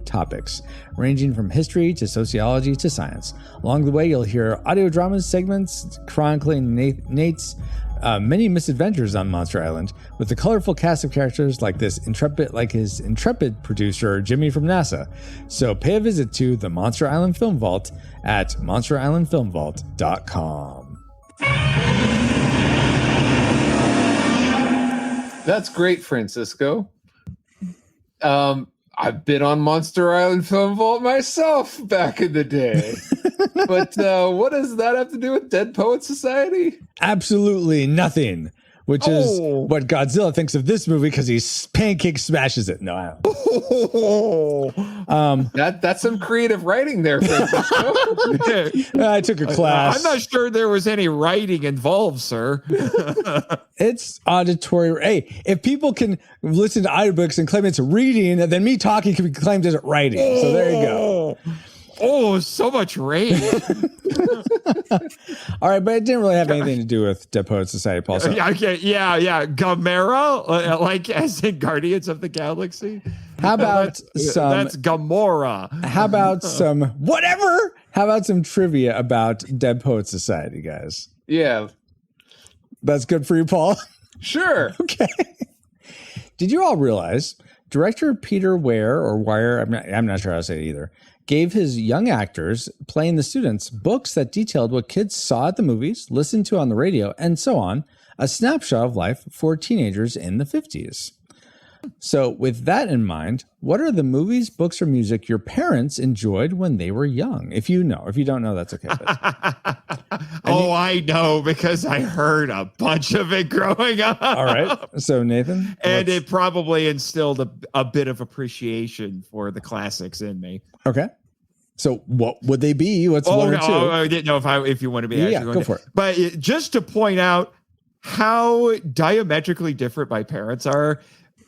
topics, ranging from history to sociology to science. Along the way, you'll hear audio dramas segments chronicling Nate's many misadventures on Monster Island, with a colorful cast of characters like his intrepid producer Jimmy from NASA. So pay a visit to the Monster Island Film Vault at monsterislandfilmvault.com. That's great, Francisco. I've been on Monster Island Film Vault myself back in the day. But what does that have to do with Dead Poets Society? Absolutely nothing. Which is what Godzilla thinks of this movie because he pancake smashes it. No, I don't. That's some creative writing there, Francisco. I took a class. I'm not sure there was any writing involved, sir. It's auditory. Hey, if people can listen to audiobooks and claim it's reading, then me talking can be claimed as writing. So there you go. Oh, so much rage. All right, but it didn't really have anything to do with Dead Poets Society, Paul. So. Yeah. Gamera, like as in Guardians of the Galaxy. How about that's Gamora. How about some whatever? How about some trivia about Dead Poets Society, guys? Yeah. That's good for you, Paul? Sure. Okay. Did you all realize director Peter Weir, I'm not sure how to say it either, gave his young actors playing the students books that detailed what kids saw at the movies, listened to on the radio, and so on, a snapshot of life for teenagers in the 50s. So with that in mind, what are the movies, books, or music your parents enjoyed when they were young? If you know. If you don't know, that's okay. I know because I heard a bunch of it growing up. All right. So Nathan? And it probably instilled a bit of appreciation for the classics in me. Okay. So what would they be? What's one or two? I didn't know if you want to be actually going go for it. But just to point out how diametrically different my parents are,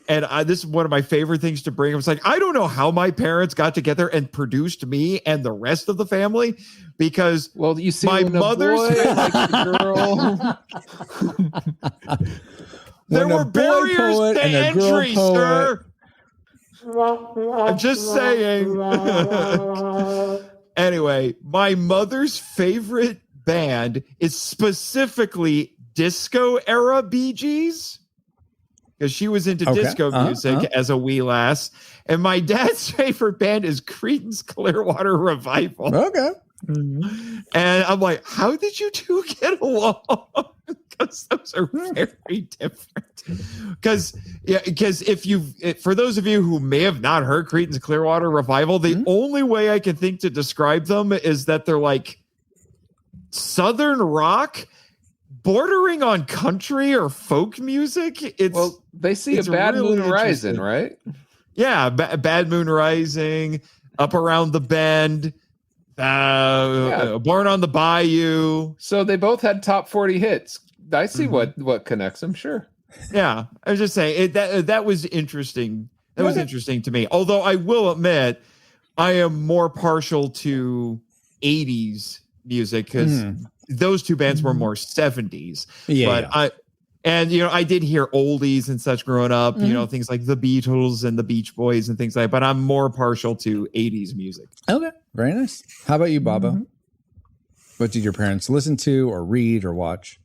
and this is one of my favorite things to bring. I was like, I don't know how my parents got together and produced me and the rest of the family, because you see, my mother's like the girl. There were barriers to entry, sir. I'm just saying. Anyway, my mother's favorite band is specifically disco era Bee Gees, because she was into disco music as a wee lass. And my dad's favorite band is Creedence Clearwater Revival. Okay. And I'm like, how did you two get along? Because those are very different. Because for those of you who may have not heard Creedence Clearwater Revival, the only way I can think to describe them is that they're like Southern rock, bordering on country or folk music. They see a Bad Moon Rising, right? Yeah, Bad Moon Rising, Up Around the Bend, Born on the Bayou. So they both had top 40 hits. I see what connects them. Sure. Yeah, I was just saying that was interesting. That was interesting to me. Although I will admit, I am more partial to 80s music because those two bands were more 70s. I did hear oldies and such growing up, things like the Beatles and the Beach Boys and things like that, but I'm more partial to 80s music. Okay. Very nice. How about you, Baba? What did your parents listen to or read or watch?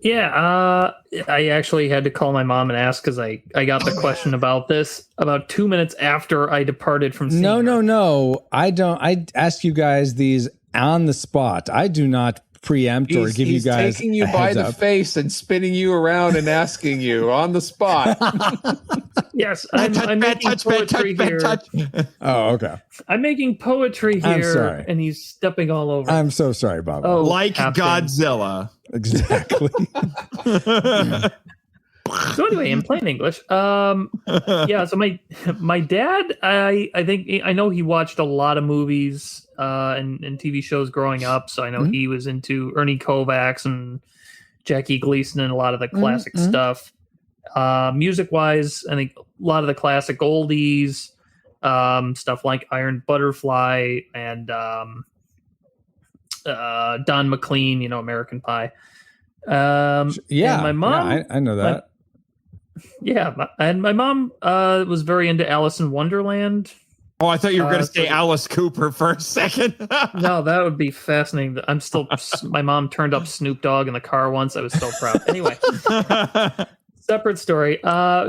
Yeah, I actually had to call my mom and ask because I got the question about this about 2 minutes after I departed from seeing her. No. I don't. I ask you guys these on the spot. I do not preempt or give you guys taking you a by heads the up. face and spinning you around and asking you on the spot. Yes, I'm making poetry here. Oh, okay. I'm making poetry I'm here, sorry. and he's stepping all over. I'm so sorry, Bob. Oh, Like Captain. Godzilla. Exactly. So anyway, in plain English, yeah. So my dad, I think I know he watched a lot of movies and TV shows growing up. So I know he was into Ernie Kovacs and Jackie Gleason and a lot of the classic stuff. Music wise, I think a lot of the classic oldies, stuff like Iron Butterfly and Don McLean, American Pie. And my mom, I know that. And my mom was very into Alice in Wonderland. Oh, I thought you were going to say Alice Cooper for a second. No, that would be fascinating. My mom turned up Snoop Dogg in the car once. I was so proud. Anyway, separate story.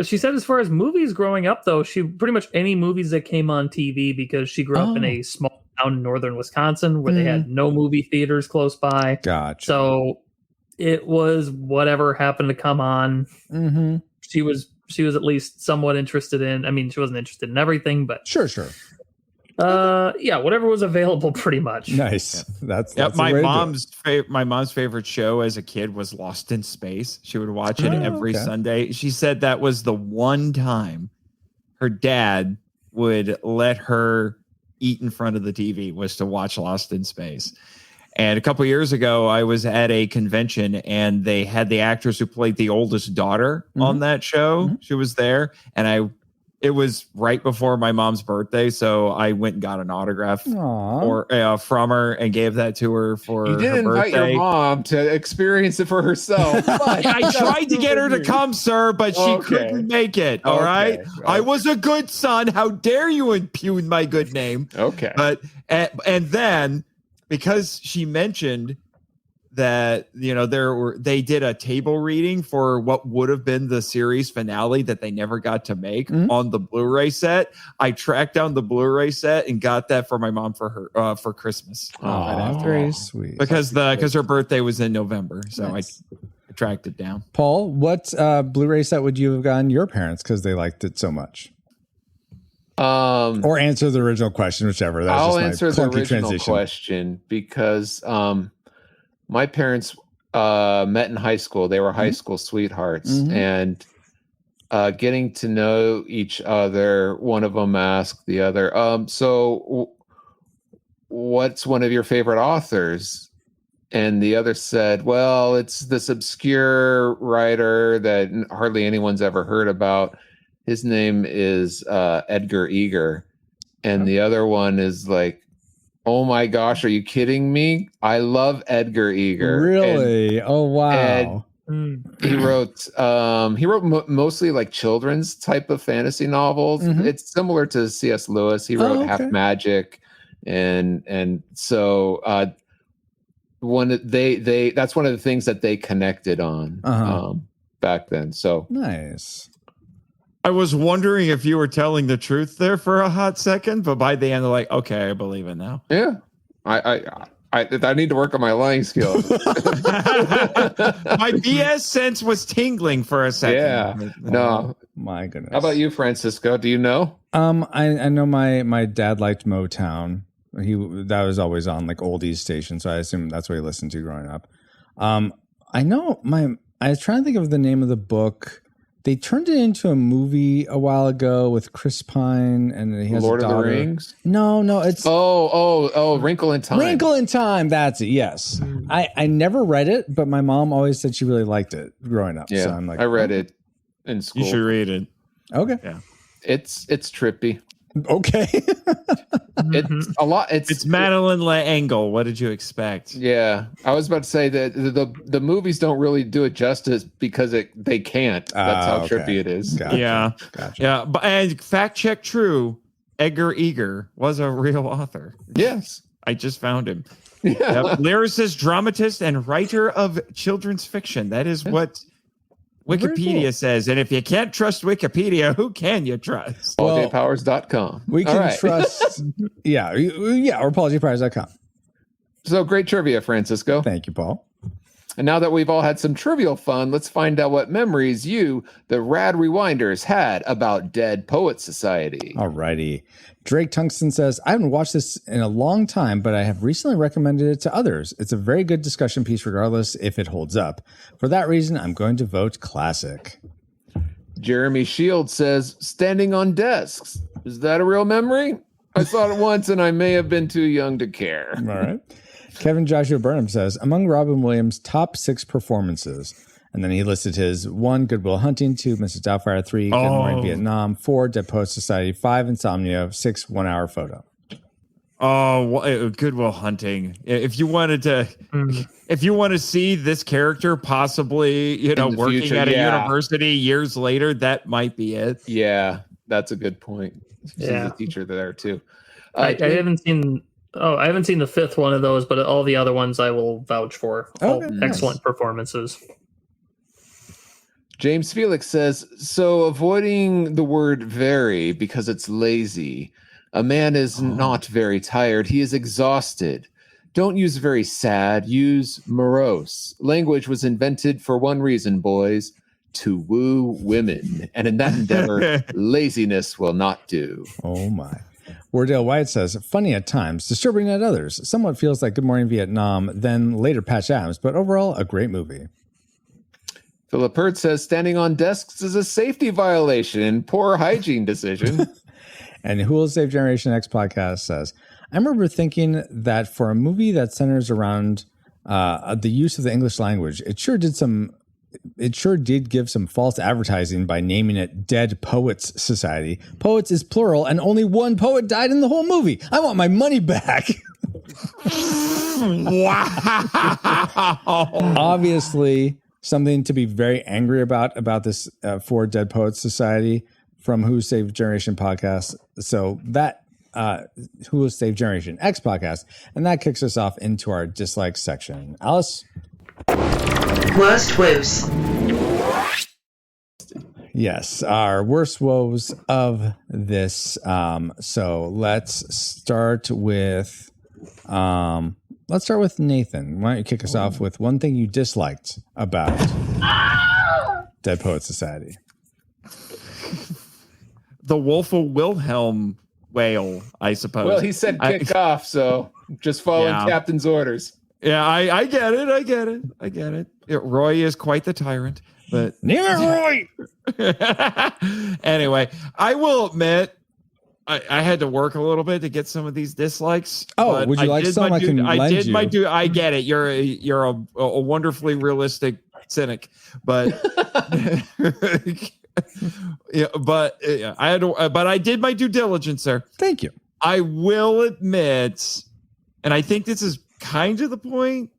She said as far as movies growing up, though, she pretty much any movies that came on TV because she grew up in a small town in northern Wisconsin where they had no movie theaters close by. Gotcha. So it was whatever happened to come on. Mm-hmm. She was at least somewhat interested in. I mean, she wasn't interested in everything, but sure. Whatever was available, pretty much. Nice. That's my mom's favorite show as a kid was Lost in Space. She would watch it every Sunday. She said that was the one time her dad would let her eat in front of the TV was to watch Lost in Space. And a couple of years ago, I was at a convention and they had the actress who played the oldest daughter on that show. Mm-hmm. She was there, and it was right before my mom's birthday, so I went and got an autograph from her and gave that to her for her birthday. You did invite your mom to experience it for herself. I tried to get her to come, sir, but she couldn't make it. All right? I was a good son. How dare you impugn my good name? Okay. But and then, because she mentioned that, they did a table reading for what would have been the series finale that they never got to make on the Blu-ray set. I tracked down the Blu-ray set and got that for my mom for her for Christmas. Very sweet. Because her birthday was in November, so nice. I tracked it down. Paul, what Blu-ray set would you have gotten your parents because they liked it so much? Or answer the original question, whichever. I'll answer the original question because my parents met in high school. They were high school sweethearts, and getting to know each other. One of them asked the other, "So, what's one of your favorite authors?" And the other said, "Well, it's this obscure writer that hardly anyone's ever heard about. His name is Edgar Eger." And the other one is like, "Oh my gosh, are you kidding me? I love Edgar Eger." Really? Oh wow. He wrote mostly like children's type of fantasy novels. It's similar to C.S. Lewis. He wrote Half Magic, and so that's one of the things that they connected on back then. So nice. I was wondering if you were telling the truth there for a hot second, but by the end, they're like, okay, I believe it now. Yeah. I need to work on my lying skills. My BS sense was tingling for a second. Yeah. No. My goodness. How about you, Francisco? Do you know? I know my dad liked Motown. That was always on like oldies station, so I assume that's what he listened to growing up. I know I was trying to think of the name of the book. They turned it into a movie a while ago with Chris Pine, and he has Lord a of daughter. the Rings. No, it's Wrinkle in Time. Wrinkle in Time. That's it. Yes, I never read it, but my mom always said she really liked it growing up. Yeah, so I'm like, I read it in school. You should read it. Okay. Yeah, it's trippy. Okay. It's a lot. It's Madeline L'Engle. What did you expect? Yeah, I was about to say that the movies don't really do it justice because they can't. That's how trippy it is. Gotcha. Yeah, gotcha. Yeah. But and fact check true, Edgar Eger was a real author. Yes, I just found him. Yeah. Yep. Lyricist, dramatist, and writer of children's fiction. That is what Wikipedia says. And if you can't trust Wikipedia, who can you trust? PaulJPowers.com. We can trust. Yeah, or PaulJPowers.com. So great trivia, Francisco. Thank you, Paul. And now that we've all had some trivial fun, let's find out what memories you, the Rad Rewinders, had about Dead Poets Society. Alrighty. Drake Tungsten says, I haven't watched this in a long time, but I have recently recommended it to others. It's a very good discussion piece regardless if it holds up. For that reason, I'm going to vote classic. Jeremy Shields says, standing on desks. Is that a real memory? I saw it once and I may have been too young to care. All right. Kevin Joshua Burnham says, among Robin Williams' top 6 performances. And then he listed his 1, Good Will Hunting, 2, Mrs. Doubtfire, 3, Good Morning Vietnam, 4, Dead Poets Society, 5, Insomnia, 6, 1 Hour Photo. Oh, Good Will Hunting. If you wanted to, if you want to see this character possibly, working future, at a university years later, that might be it. Yeah, that's a good point. She's a teacher there too. I haven't seen. Oh, I haven't seen the 5th one of those, but all the other ones I will vouch for. All excellent performances. James Felix says, so avoiding the word very because it's lazy. A man is not very tired. He is exhausted. Don't use very sad. Use morose. Language was invented for one reason, boys, to woo women. And in that endeavor, laziness will not do. Oh, my. Wardale White says, funny at times, disturbing at others. Somewhat feels like Good Morning Vietnam, then later Patch Adams, but overall, a great movie. Philip Hurt says, standing on desks is a safety violation. Poor hygiene decision. And Who Will Save Generation X podcast says, I remember thinking that for a movie that centers around the use of the English language, it sure did give some false advertising by naming it Dead Poets Society. Poets is plural, and only one poet died in the whole movie. I want my money back. Wow. Obviously, something to be very angry about this for Dead Poets Society from Who Saved Generation podcast. So that Who Will Save Generation X podcast, and that kicks us off into our dislike section. Alice? Worst woes. Yes, our worst woes of this. So let's start with Nathan. Why don't you kick us off with one thing you disliked about Dead Poets Society? The Wolf of Wilhelm whale, I suppose. Well, he said kick off, so just following Captain's orders. Yeah, I get it. Roy is quite the tyrant, but name it Roy. Anyway, I will admit I had to work a little bit to get some of these dislikes. Oh, would you like some? I can lend you. I get it. You're a wonderfully realistic cynic, but I did my due diligence, sir. Thank you. I will admit, and I think this is kind of the point,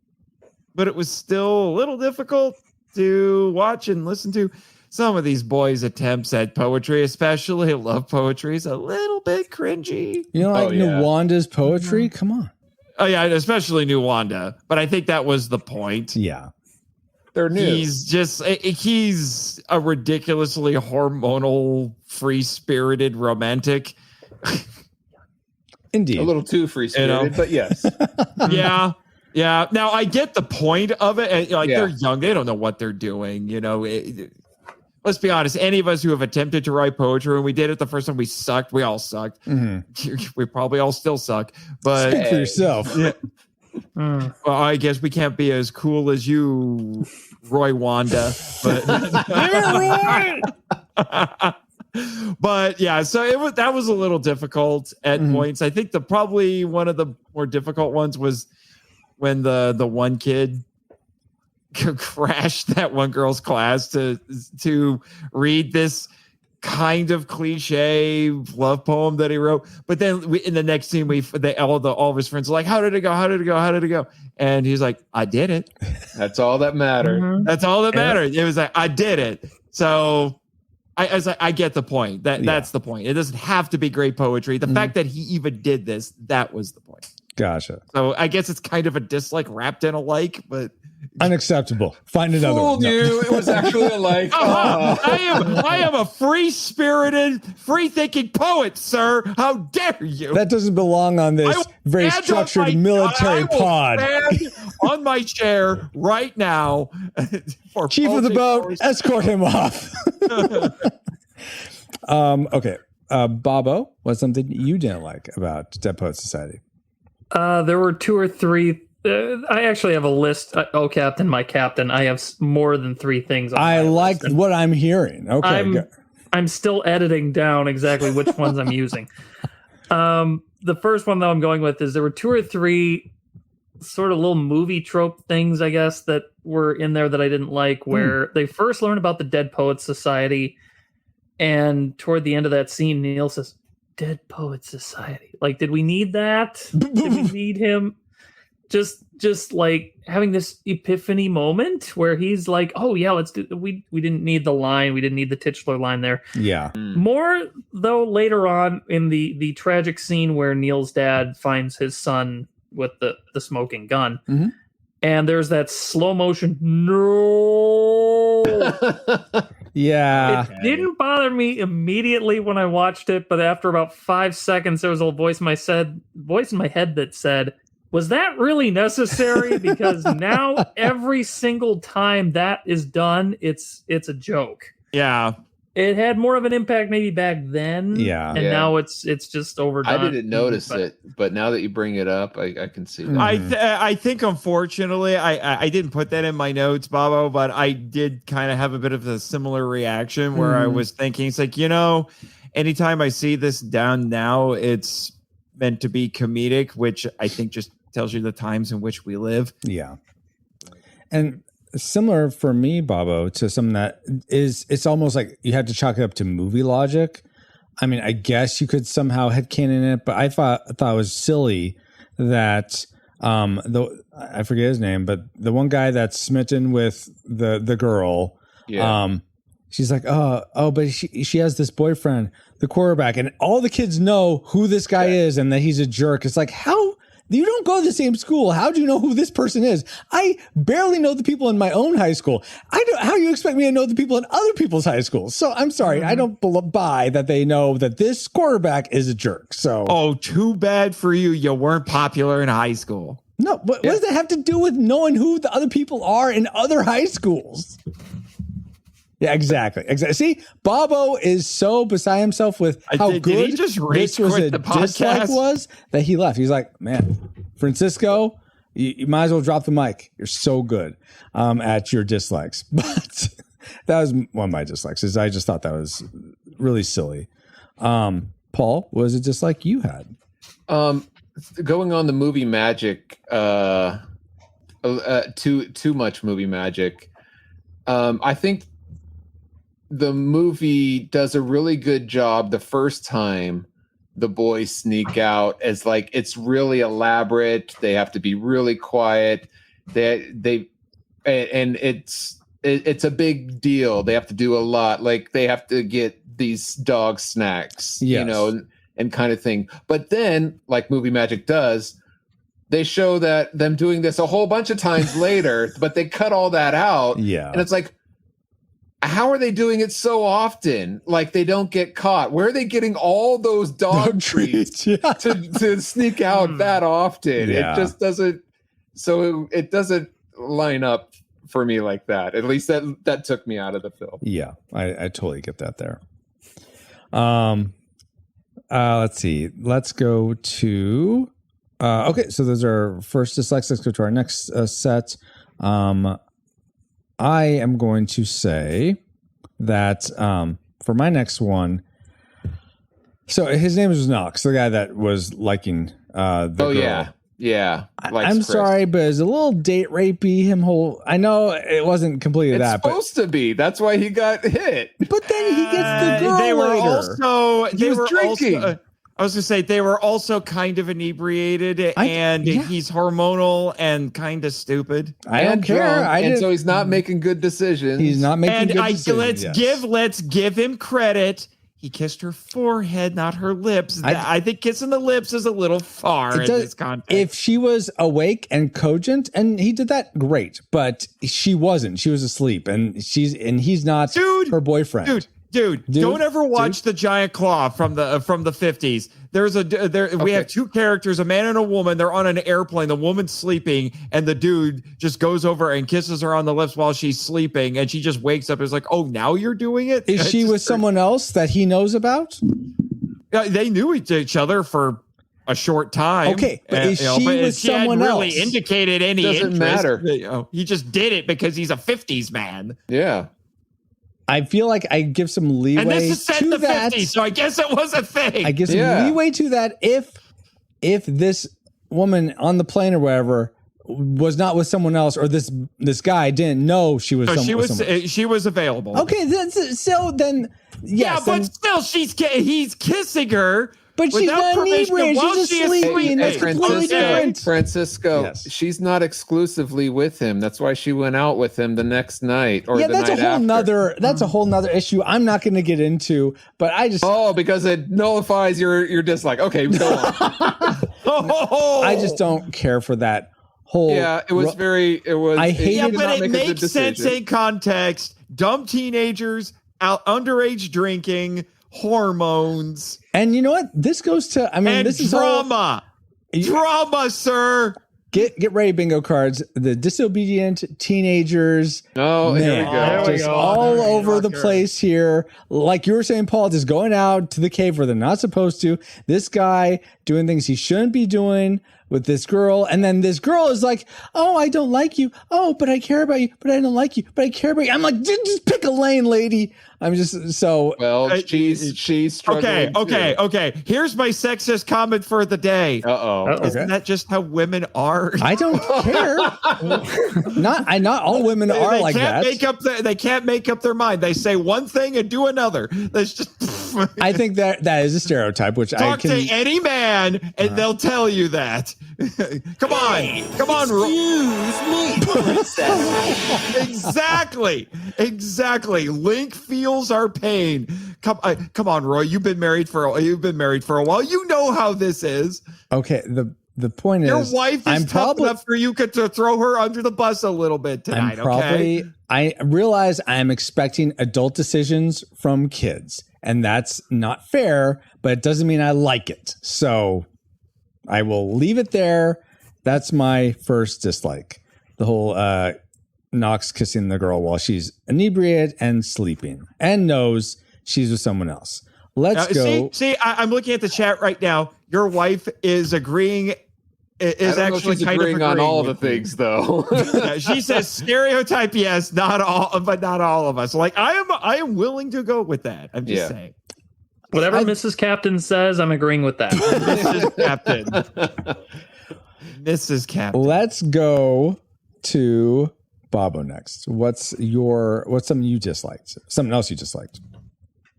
but it was still a little difficult to watch and listen to. Some of these boys' attempts at poetry, especially love poetry, is a little bit cringy. You know, like Nwanda's poetry? Come on. Oh, yeah, especially Nwanda. But I think that was the point. Yeah. They're new. He's a ridiculously hormonal, free-spirited romantic. Indeed. A little too free-spirited, but yes. Yeah. Yeah. Now, I get the point of it. They're young. They don't know what they're doing. Let's be honest. Any of us who have attempted to write poetry, when we did it the first time, we sucked. We all sucked. Mm-hmm. We probably all still suck. But speak for yourself. Yeah. Well, I guess we can't be as cool as you, Roy Wanda. But but yeah, so that was a little difficult at points. I think probably one of the more difficult ones was when the one kid crashed that one girl's class to read this kind of cliche love poem that he wrote. But then in the next scene, all of his friends are like, how did it go? And he's like, I did it. That's all that mattered. Mm-hmm. That's all that mattered. It was like, I did it. So I was like, I get the point. That's the point. It doesn't have to be great poetry. The fact that he even did this, that was the point. Gotcha. So I guess it's kind of a dislike wrapped in a like, but Unacceptable. Find another one. Fooled you. It was actually like. I am a free-spirited, free-thinking poet, sir. How dare you? That doesn't belong on this very structured military pod. Stand on my chair right now. For Chief of the boat, escort him off. Okay. Bobo, what's something you didn't like about Dead Poet Society? There were 2 or 3. I actually have a list. Oh, Captain, my captain. I have more than 3 things. I like what I'm hearing. Okay. I'm still editing down exactly which ones I'm using. The first one, though, I'm going with is there were 2 or 3 sort of little movie trope things, I guess, that were in there that I didn't like, where they first learn about the Dead Poets Society, and toward the end of that scene, Neil says, Dead Poets Society. Like, did we need that? Did we need him? Just like having this epiphany moment where he's like, oh yeah, let's do. We didn't need the line. We didn't need the titular line there. Yeah. More though later on in the tragic scene where Neil's dad finds his son with the smoking gun, and there's that slow motion. No. Yeah. It didn't bother me immediately when I watched it, but after about 5 seconds, there was a voice in my head that said, was that really necessary? Because now every single time that is done, it's a joke. Yeah. It had more of an impact maybe back then. Yeah. And now it's just overdone. I didn't notice it, but now that you bring it up, I can see that. I think, unfortunately, I didn't put that in my notes, Bobo, but I did kind of have a bit of a similar reaction where I was thinking, it's like, anytime I see this down now, it's meant to be comedic, which I think just tells you the times in which we live. Yeah. And similar for me, Bobo, to something that it's almost like you had to chalk it up to movie logic. I mean, I guess you could somehow headcanon it, but I thought it was silly that I forget his name, but the one guy that's smitten with the girl, she's like, but she has this boyfriend, the quarterback, and all the kids know who this guy is and that he's a jerk. It's like, how? You don't go to the same school. How do you know who this person is? I barely know the people in my own high school. How do you expect me to know the people in other people's high schools? So I'm sorry. I don't buy that they know that this quarterback is a jerk. So too bad for you. You weren't popular in high school. No, but what does that have to do with knowing who the other people are in other high schools? Yeah, exactly. See, Bobo is so beside himself with how did good he just this was a dislike was that he left. He's like, man, Francisco, you might as well drop the mic. You're so good at your dislikes. But that was one of my dislikes. I just thought that was really silly. Paul, what was a dislike you had? Going on the movie magic, too much movie magic. I think the movie does a really good job the first time the boys sneak out, as like it's really elaborate. They have to be really quiet. And it's a big deal. They have to do a lot. Like they have to get these dog snacks, and kind of thing. But then, like movie magic does, they show that them doing this a whole bunch of times later, but they cut all that out. Yeah. And it's like, how are they doing it so often? Like they don't get caught. Where are they getting all those dog treats to sneak out that often? Yeah. It just doesn't. So it doesn't line up for me like that. At least that took me out of the film. Yeah, I totally get that there. Let's see. Let's go to. Okay, so those are first dislikes. Let's go to our next set. I am going to say that for my next one, so his name is Knox, the guy that was liking the girl. Yeah. I'm sorry, but it's a little date rapey. I know it wasn't completely it's that, supposed to be. That's why he got hit. But then he gets the girl They were later. He was drinking. I was going to say they were also kind of inebriated, and he's hormonal and kind of stupid. I don't care. So he's not making good decisions. He's not making good decisions. Let's give him credit. he kissed her forehead, not her lips. I think kissing the lips is a little far in this context. If she was awake and cogent, and he did that, great. But she wasn't. She was asleep, and he's not her boyfriend. Dude, don't ever watch The Giant Claw from the 50s. We have two characters, a man and a woman. They're on an airplane. The woman's sleeping, and the dude just goes over and kisses her on the lips while she's sleeping, and she just wakes up and is like, "Oh, now you're doing it?" Is she with someone else that he knows about? They knew each other for a short time. Okay, but is she with someone else? Really indicated any Doesn't interest. matter. He just did it because he's a 50s man. Yeah. I feel like I give some leeway and this is set in to the that. 50s, so I guess it was a thing. I give some leeway to that if this woman on the plane or whatever was not with someone else, or this guy didn't know she was. She was available. Okay, then yes. But still, he's kissing her. But she's not inebriated. She's just sleeping. That's completely different. Francisco, Yes. she's not exclusively with him. That's why she went out with him the next night or the night after. That's a whole nother issue I'm not going to get into, but I just... Oh, because it nullifies your dislike. Okay, go on. I just don't care for that whole... Yeah, it was I hate it. But it makes sense in context. Dumb teenagers, underage drinking, hormones. And you know what? This goes to, this is drama. Drama, sir. Get ready, bingo cards. The disobedient teenagers. Oh, here we go. Just all over the place here. Like you were saying, Paul, just going out to the cave where they're not supposed to. This guy doing things he shouldn't be doing with this girl. And then this girl is like, oh, I don't like you. Oh, but I care about you. But I don't like you. But I care about you. I'm like, just pick a lane, lady. I'm just so... Well, she's struggling. Okay. Here's my sexist comment for the day. Isn't that just how women are? I don't care. Not all women are like that. They can't make up their mind. They say one thing and do another. That's just... I think that is a stereotepe, which Talk to any man and they'll tell you that. Come on. Exactly. Link feels our pain. Come on, Roy. You've been married for a while. You know how this is. Okay. The point your is, wife is tough enough for you to throw her under the bus a little bit tonight. I realize I'm expecting adult decisions from kids, and that's not fair. But it doesn't mean I like it. So I will leave it there. That's my first dislike. The whole Knox kissing the girl while she's inebriated and sleeping and knows she's with someone else. Let's go. See, I'm looking at the chat right now. Your wife is agreeing. Is actually she's kind agreeing of on all the things, though. Yeah, she says stereotype, yes, but not all of us. Like I am willing to go with that. I'm just saying. Whatever Mrs. Captain says, I'm agreeing with that. Mrs. Captain. Let's go to Bobo next. What's something you disliked? Something else you disliked?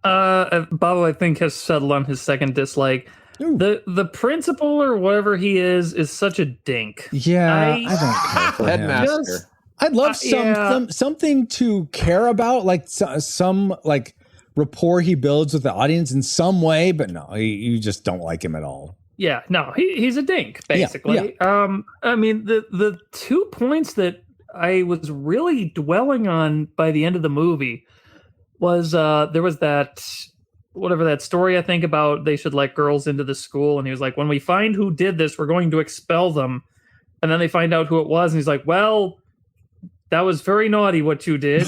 Bobo, I think, has settled on his second dislike. Ooh. The principal or whatever he is such a dink. Yeah, I don't care for Headmaster. I'd love something to care about, like some like rapport he builds with the audience in some way, but no, you just don't like him at all. Yeah, no, he's a dink, basically. Yeah. I mean, the 2 points that I was really dwelling on by the end of the movie was there was that story, I think, about they should let girls into the school, and he was like, when we find who did this, we're going to expel them. And then they find out who it was, and he's like, well, that was very naughty what you did.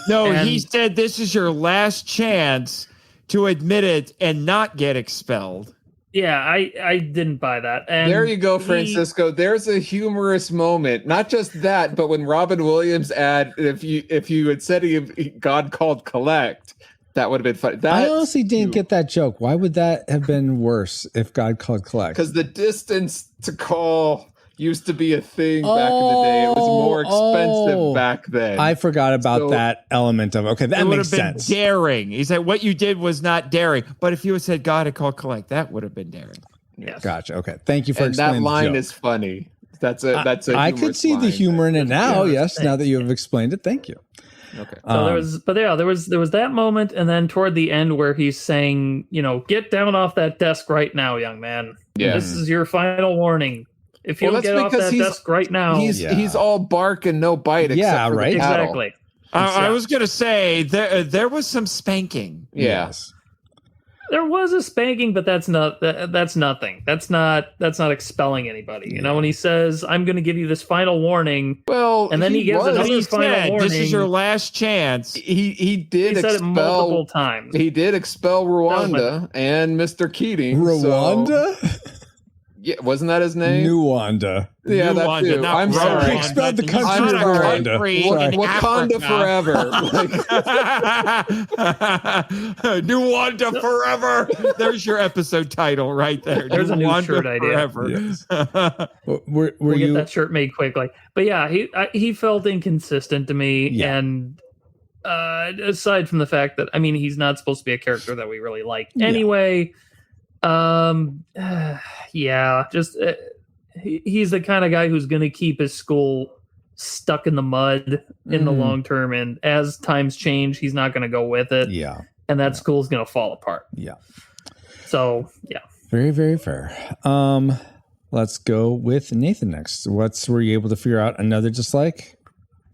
No, he said this is your last chance to admit it and not get expelled. Yeah, I didn't buy that. And there you go, Francisco. There's a humorous moment. Not just that, but when Robin Williams if you had said God called collect, that would have been funny. I honestly didn't get that joke. Why would that have been worse if God called collect? Because the distance to call used to be a thing back in the day. It was more expensive back then. I forgot about that element of that makes sense. Daring. He said what you did was not daring, but if you had said God had called collect, that would have been daring. Yes. Gotcha. Okay. Thank you for explaining that line the joke. is funny. That's a I could see the humor in it now. Yes, now that you have explained it. Thank you. Okay. So there was that moment, and then toward the end where he's saying, get down off that desk right now, young man. Yeah. This is your final warning. If you don't get off that desk right now, he's all bark and no bite. Except for the paddle. Exactly. I was gonna say there was some spanking. Yes. There was a spanking, but that's nothing. That's not expelling anybody. When he says, "I'm going to give you this final warning," and then he gives another final warning. This is your last chance. He said it multiple times. He did expel Rwanda and Mr. Keating. Rwanda? Yeah, wasn't that his name? Nuwanda. Yeah, that too. I'm sorry. He expelled the country of Rwanda. Wakanda forever. Nuwanda forever. There's your episode title right there. There's a new Nuwanda shirt idea. Forever. Yes. We'll get that shirt made quick. But yeah, he felt inconsistent to me, and aside from the fact that he's not supposed to be a character that we really like anyway. He's the kind of guy who's going to keep his school stuck in the mud in the long term, and as times change, he's not going to go with it. Yeah, and that school's going to fall apart. Yeah. So yeah, very, very fair. Let's go with Nathan next. Were you able to figure out another dislike?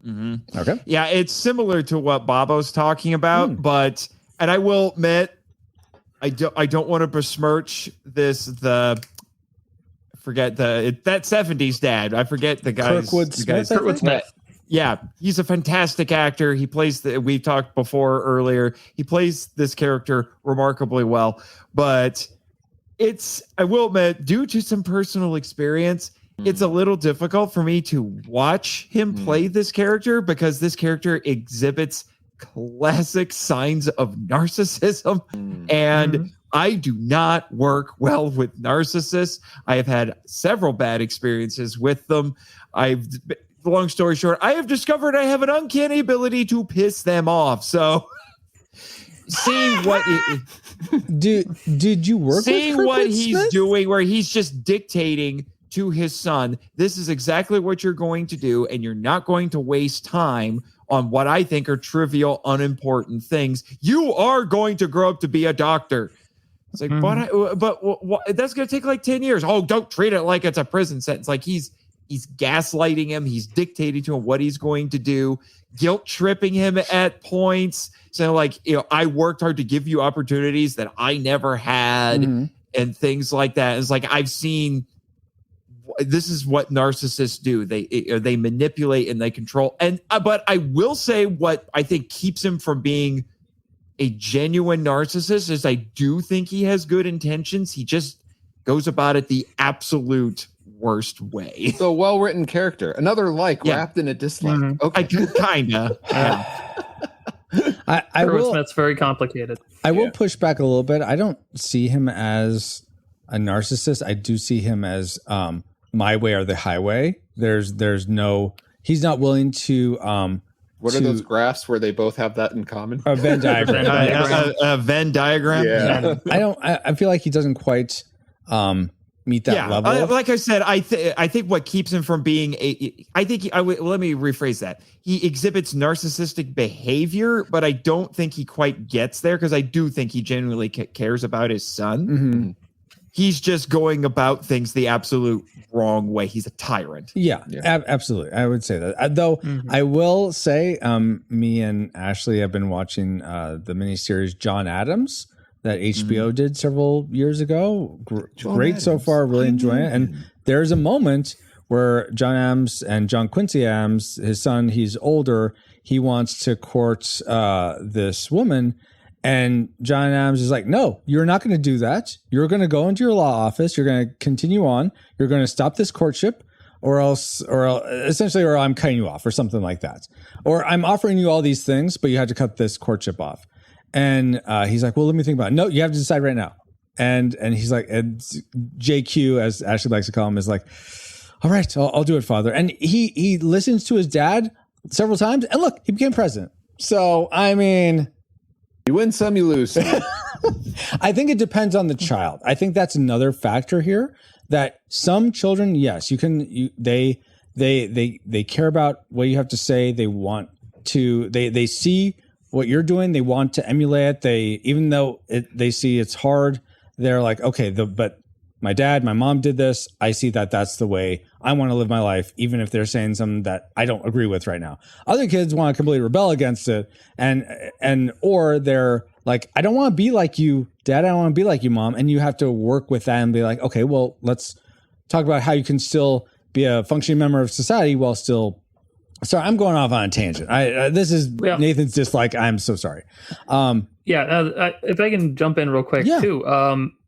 Mm-hmm. Okay. Yeah, it's similar to what Bobo's talking about, and I will admit, I don't want to besmirch that 70s dad. I forget the guy's Kurtwood Smith. Yeah, he's a fantastic actor. He plays we talked before earlier. He plays this character remarkably well, but I will admit, due to some personal experience, it's a little difficult for me to watch him play this character because this character exhibits classic signs of narcissism, and I do not work well with narcissists. I have had several bad experiences with them. Long story short, I have discovered I have an uncanny ability to piss them off. So seeing what did you work seeing with what Smith? He's doing, where he's just dictating to his son, this is exactly what you're going to do, and you're not going to waste time on what I think are trivial, unimportant things. You are going to grow up to be a doctor. It's like, but that's going to take like 10 years. Oh, don't treat it like it's a prison sentence. Like he's gaslighting him. He's dictating to him what he's going to do, guilt tripping him at points. So like, I worked hard to give you opportunities that I never had and things like that. It's like, I've seen, this is what narcissists do. They manipulate and they control. But I will say what I think keeps him from being a genuine narcissist is I do think he has good intentions. He just goes about it the absolute worst way. So well-written character. Another wrapped in a dislike. Okay. Kinda. I will. That's very complicated. I will push back a little bit. I don't see him as a narcissist. I do see him as my way or the highway. There's no. He's not willing to. What are those graphs where they both have that in common? A Venn diagram. A Venn diagram. Yeah. I feel like he doesn't quite meet that level. Like I said, I think what keeps him from being let me rephrase that. He exhibits narcissistic behavior, but I don't think he quite gets there because I do think he genuinely cares about his son. Mm-hmm. He's just going about things the absolute wrong way. He's a tyrant. Yeah. Absolutely. I would say that. Though I will say, me and Ashley have been watching the miniseries John Adams that HBO did several years ago. Great so far. Really enjoying it. And there's a moment where John Adams and John Quincy Adams, his son, he's older. He wants to court this woman. And John Adams is like, no, you're not going to do that. You're going to go into your law office. You're going to continue on. You're going to stop this courtship or I'm cutting you off or something like that. Or I'm offering you all these things, but you have to cut this courtship off. And he's like, well, let me think about it. No, you have to decide right now. And he's like, and JQ, as Ashley likes to call him, is like, all right, I'll do it, Father. And he listens to his dad several times. And look, he became president. So, I mean... You win some, you lose some. I think it depends on the child. I think that's another factor here. That some children, yes, they care about what you have to say. They want to they see what you're doing, they want to emulate it. They even though they see it's hard, they're like, okay, but my dad, my mom did this. I see that that's the way I want to live my life, even if they're saying something that I don't agree with right now. Other kids want to completely rebel against it, or they're like, I don't want to be like you, Dad. I don't want to be like you, Mom. And you have to work with that and be like, okay, well, let's talk about how you can still be a functioning member of society while still. Sorry, I'm going off on a tangent. This is Nathan's dislike. I'm so sorry. If I can jump in real quick too.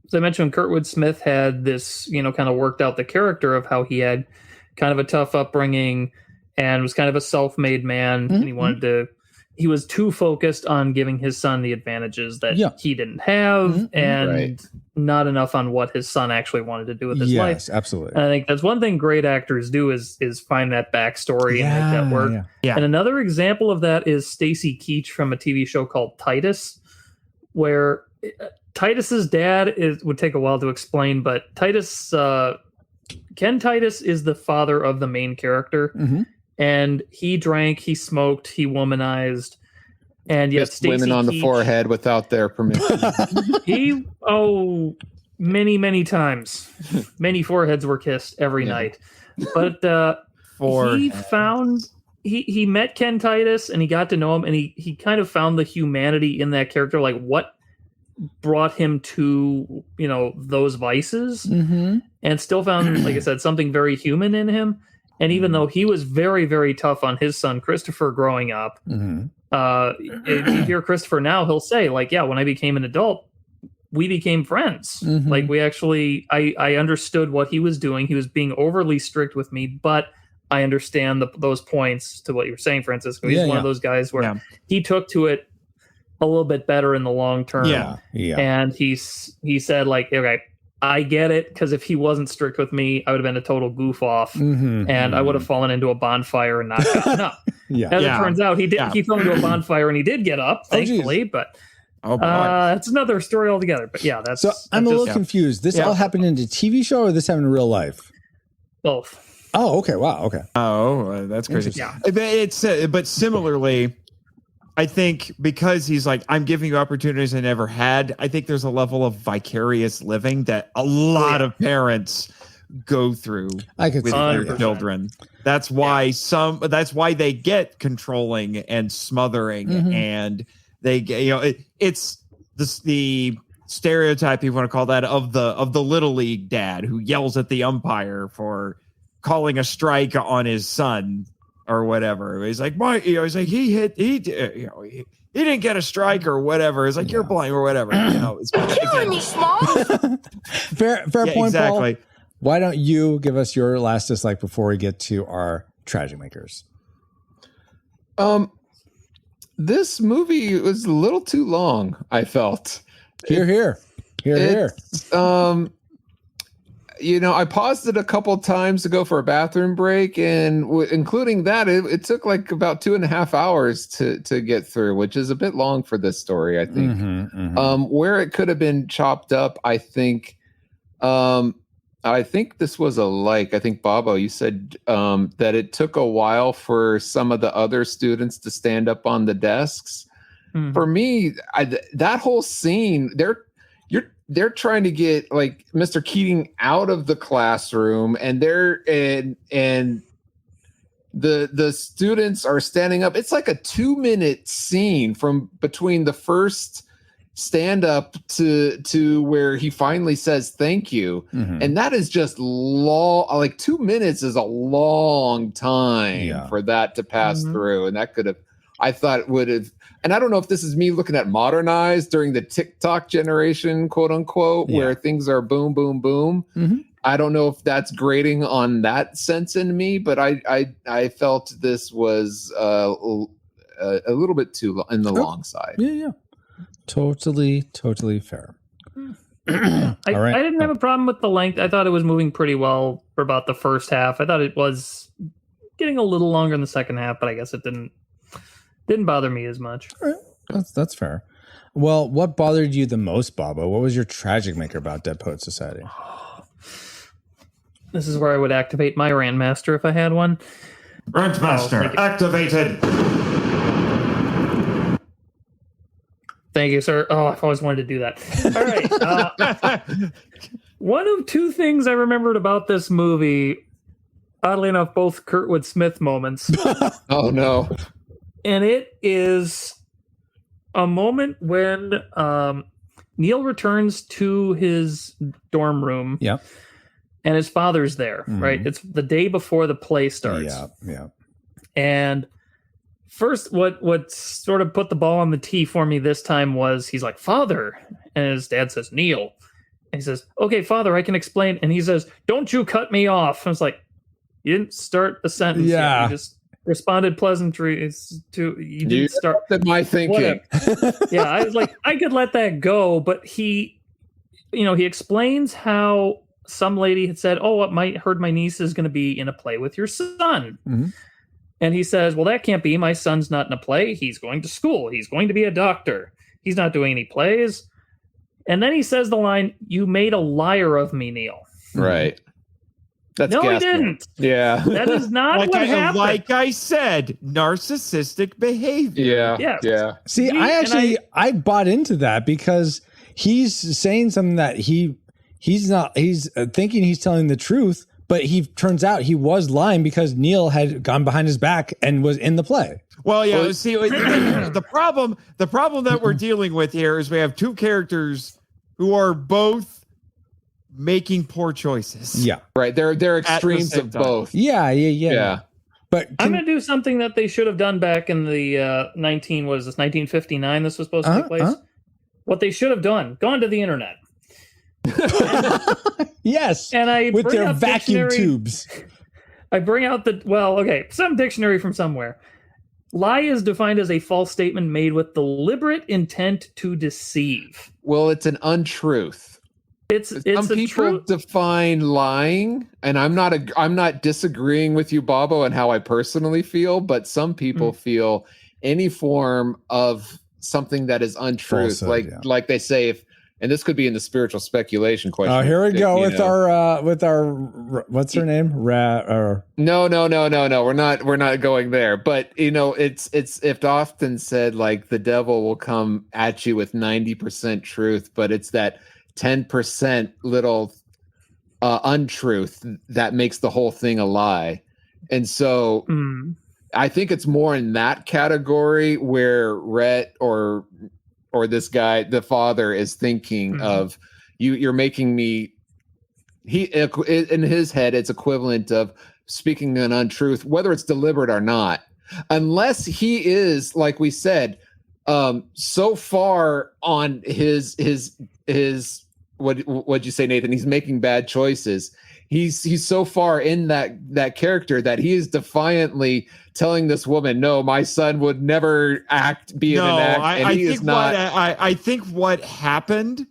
As I mentioned, Kurtwood Smith had this, kind of worked out the character of how he had kind of a tough upbringing and was kind of a self-made man. Mm-hmm. And he was too focused on giving his son the advantages that he didn't have and not enough on what his son actually wanted to do with his life. Yes, absolutely. And I think that's one thing great actors do is find that backstory and make that work. Yeah. And another example of that is Stacy Keach from a TV show called Titus, where Titus's dad would take a while to explain, but Ken Titus is the father of the main character, and he drank, he smoked, he womanized, and yet Kissed women on the forehead without their permission. Many times, many foreheads were kissed every night, but he met Ken Titus and he got to know him, and he kind of found the humanity in that character, like what brought him to those vices, and still found, like I said, something very human in him. And even though he was very, very tough on his son Christopher growing up, if you hear Christopher now, he'll say, like, when I became an adult, we became friends. Like, we actually, I understood what he was doing. He was being overly strict with me, but I understand those points to what you were saying, Francisco. He's one of those guys where he took to it a little bit better in the long term. And he said, like, okay, I get it, because if he wasn't strict with me, I would have been a total goof off, and I would have fallen into a bonfire and not gotten up. As it turns out, he did. He fell into a bonfire and he did get up, thankfully. But it's another story altogether. But that's. So I'm a little confused. This all happened in a TV show, or this happened in real life? Both. Oh, okay. Wow. Okay. Oh, that's crazy. But similarly, I think because he's like, I'm giving you opportunities I never had, I think there's a level of vicarious living that a lot of parents go through with their children. That's why that's why they get controlling and smothering, and they get, it's the stereotype, you want to call that, of the little league dad who yells at the umpire for calling a strike on his son or whatever. He's like, why? He's like, he didn't get a strike or whatever. It's like, you're blind or whatever. It's killing me, Small. Fair point, exactly. Paul. Why don't you give us your last dislike before we get to our tragic makers? This movie was a little too long, I felt. Here. I paused it a couple times to go for a bathroom break, and including that, it took like about 2.5 hours to get through, which is a bit long for this story, I think. Where it could have been chopped up, I think this was I think, Bobo, you said that it took a while for some of the other students to stand up on the desks. For me, that whole scene, they're trying to get like Mr. Keating out of the classroom, and the students are standing up. It's like a 2-minute scene from between the first stand up to where he finally says thank you. And that is just long. Like 2 minutes is a long time for that to pass through. And that could have, I thought would have, and I don't know if this is me looking at modernized during the TikTok generation, quote unquote, where things are boom, boom, boom. I don't know if that's grating on that sense in me, but I felt this was a little bit too in the long side. Yeah. Totally fair. I didn't have a problem with the length. I thought it was moving pretty well for about the first half. I thought it was getting a little longer in the second half, but I guess it didn't bother me as much. All right. That's fair. Well, what bothered you the most, Bobo? What was your tragic maker about Dead Poet Society? This is where I would activate my Rantmaster if I had one. Rantmaster activated. Thank you, sir. Oh, I've always wanted to do that. All right. One of two things I remembered about this movie, oddly enough, both Kurtwood Smith moments. Oh, no. And it is a moment when Neil returns to his dorm room. Yeah. And his father's there, right? It's the day before the play starts. Yeah. And first, what sort of put the ball on the tee for me this time was he's like, "Father," and his dad says, "Neil," and he says, "Okay, Father, I can explain." And he says, "Don't you cut me off." I was like, "You didn't start the sentence. Yeah, yet. You just responded pleasantries to. You didn't start." My thinking. Yeah, I was like, I could let that go, but he explains how some lady had said, "Oh, heard my niece is going to be in a play with your son." Mm-hmm. And he says, "Well, that can't be. My son's not in a play. He's going to school. He's going to be a doctor. He's not doing any plays." And then he says the line, "You made a liar of me, Neil." Right. That's no, he gaslighting. didn't. Yeah. That is not what happened. Like I said, narcissistic behavior. Yeah. See, I bought into that because he's saying something that he's thinking he's telling the truth, but he turns out he was lying because Neil had gone behind his back and was in the play. Well, yeah. See, the problem that we're dealing with here is we have two characters who are both making poor choices. Yeah, right. They're extremes of both. Yeah. But I'm going to do something that they should have done back in the 1959. This was supposed to take place. What they should have done: gone to the internet. Yes, and I with bring their up vacuum tubes. I bring out some dictionary from somewhere. Lie is defined as a false statement made with deliberate intent to deceive. Well, it's an untruth. It's some people define lying, and I'm not disagreeing with you, Bobo, and how I personally feel, but some people feel any form of something that is untruth, falsehood, like they say, if. And this could be in the spiritual speculation question. Oh, here we go with our what's her name? No. We're not going there. But it's often said like the devil will come at you with 90% truth, but it's that 10% little untruth that makes the whole thing a lie. And so I think it's more in that category where Rhett or this guy, the father, is thinking of you're making me. He in his head, it's equivalent of speaking an untruth, whether it's deliberate or not, unless he is, like we said, so far on his what'd you say, Nathan? He's making bad choices. He's so far in that character that he is defiantly telling this woman, "No, my son would never be in an act." And I he think is not. I think what happened.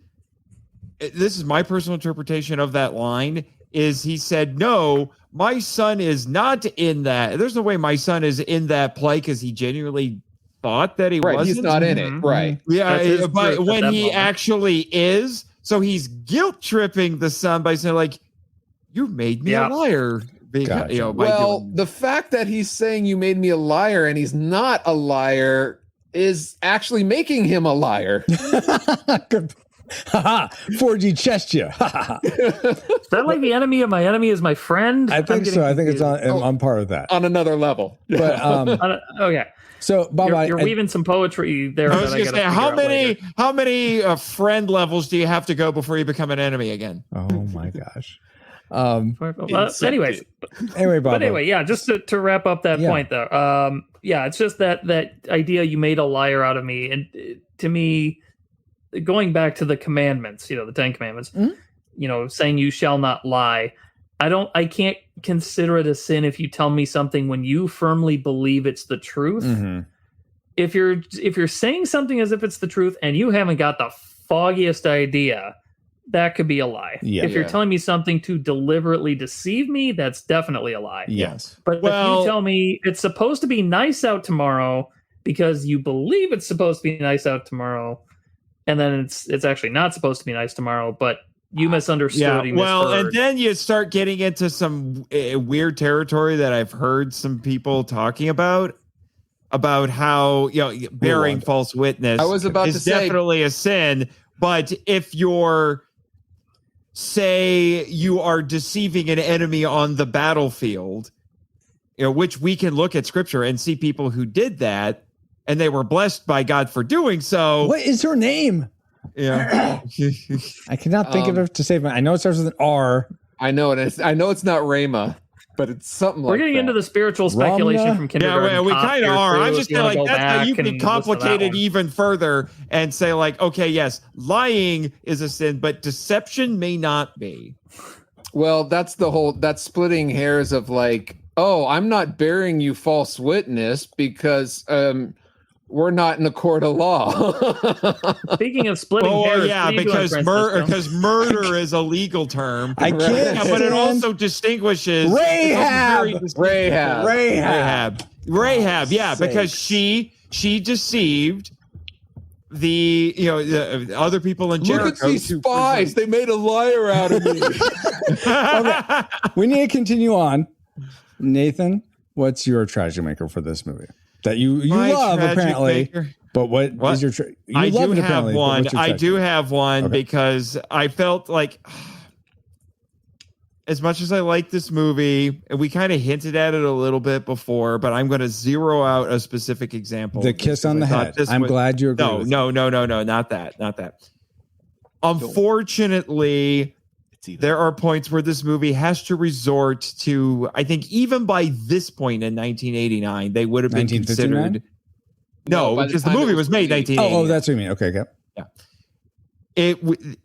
This is my personal interpretation of that line. Is he said, "No, my son is not in that. There's no way my son is in that play," because he genuinely thought that he wasn't. He's not in it, right? Yeah, but when he actually is, so he's guilt tripping the son by saying, like, "You made me a liar." Gotcha. The fact that he's saying you made me a liar and he's not a liar is actually making him a liar. 4G chest you. Is that like the enemy of my enemy is my friend? I think so. I think it's on par with that. On another level. But okay. So, Bob, you're weaving some poetry there. I was going to say, how many friend levels do you have to go before you become an enemy again? Oh my gosh. Anyways, Bob. But anyway, yeah. Just to wrap up that point, though. It's just that idea you made a liar out of me, and to me, going back to the commandments, the 10 Commandments, saying you shall not lie. I can't consider it a sin if you tell me something when you firmly believe it's the truth. Mm-hmm. If you're saying something as if it's the truth and you haven't got the foggiest idea, that could be a lie. Yeah. If you're telling me something to deliberately deceive me, that's definitely a lie. Yes. But if you tell me it's supposed to be nice out tomorrow because you believe it's supposed to be nice out tomorrow, and then it's actually not supposed to be nice tomorrow, but you misunderstood. And then you start getting into some weird territory that I've heard some people talking about. about how bearing false witness I was about is to say, definitely a sin. But if you're, say, you are deceiving an enemy on the battlefield, which we can look at scripture and see people who did that, and they were blessed by God for doing so. What is her name? Yeah, I cannot think of it to save my. I know it starts with an R. I know it. I know it's not Rhema, but it's something We're like getting that. into the spiritual speculation Ramna? from kindergarten. Yeah, we cop kind of here, are. too, I'm if just you saying, wanna like, go that's how you back can and listen to that complicate it one. even further and say, like, okay, yes, lying is a sin, but deception may not be. Well, that's splitting hairs of like, oh, I'm not bearing you false witness because we're not in a court of law. Speaking of splitting hairs, yeah, what are you doing, because murder is a legal term. I can't. Yeah, but it stand also distinguishes Rahab. Rahab. Yeah, because Sakes. she deceived the other people in Jericho. Look at these spies. They made a liar out of me. Okay. We need to continue on. Nathan, what's your tragedy maker for this movie that you My love tragic apparently? maker? But what is your? You I love do it have apparently, but one. what's your I tragic do maker? have one Okay. because I felt like, as much as I like this movie, and we kind of hinted at it a little bit before, but I'm going to zero out a specific example. The kiss on the head. I'm glad you agree. No, with no, not that. Unfortunately, there are points where this movie has to resort to, I think even by this point in 1989, they would have been 1959? considered. No, by the because the time movie it was made released. 1989. Oh, that's what you mean. Okay, okay.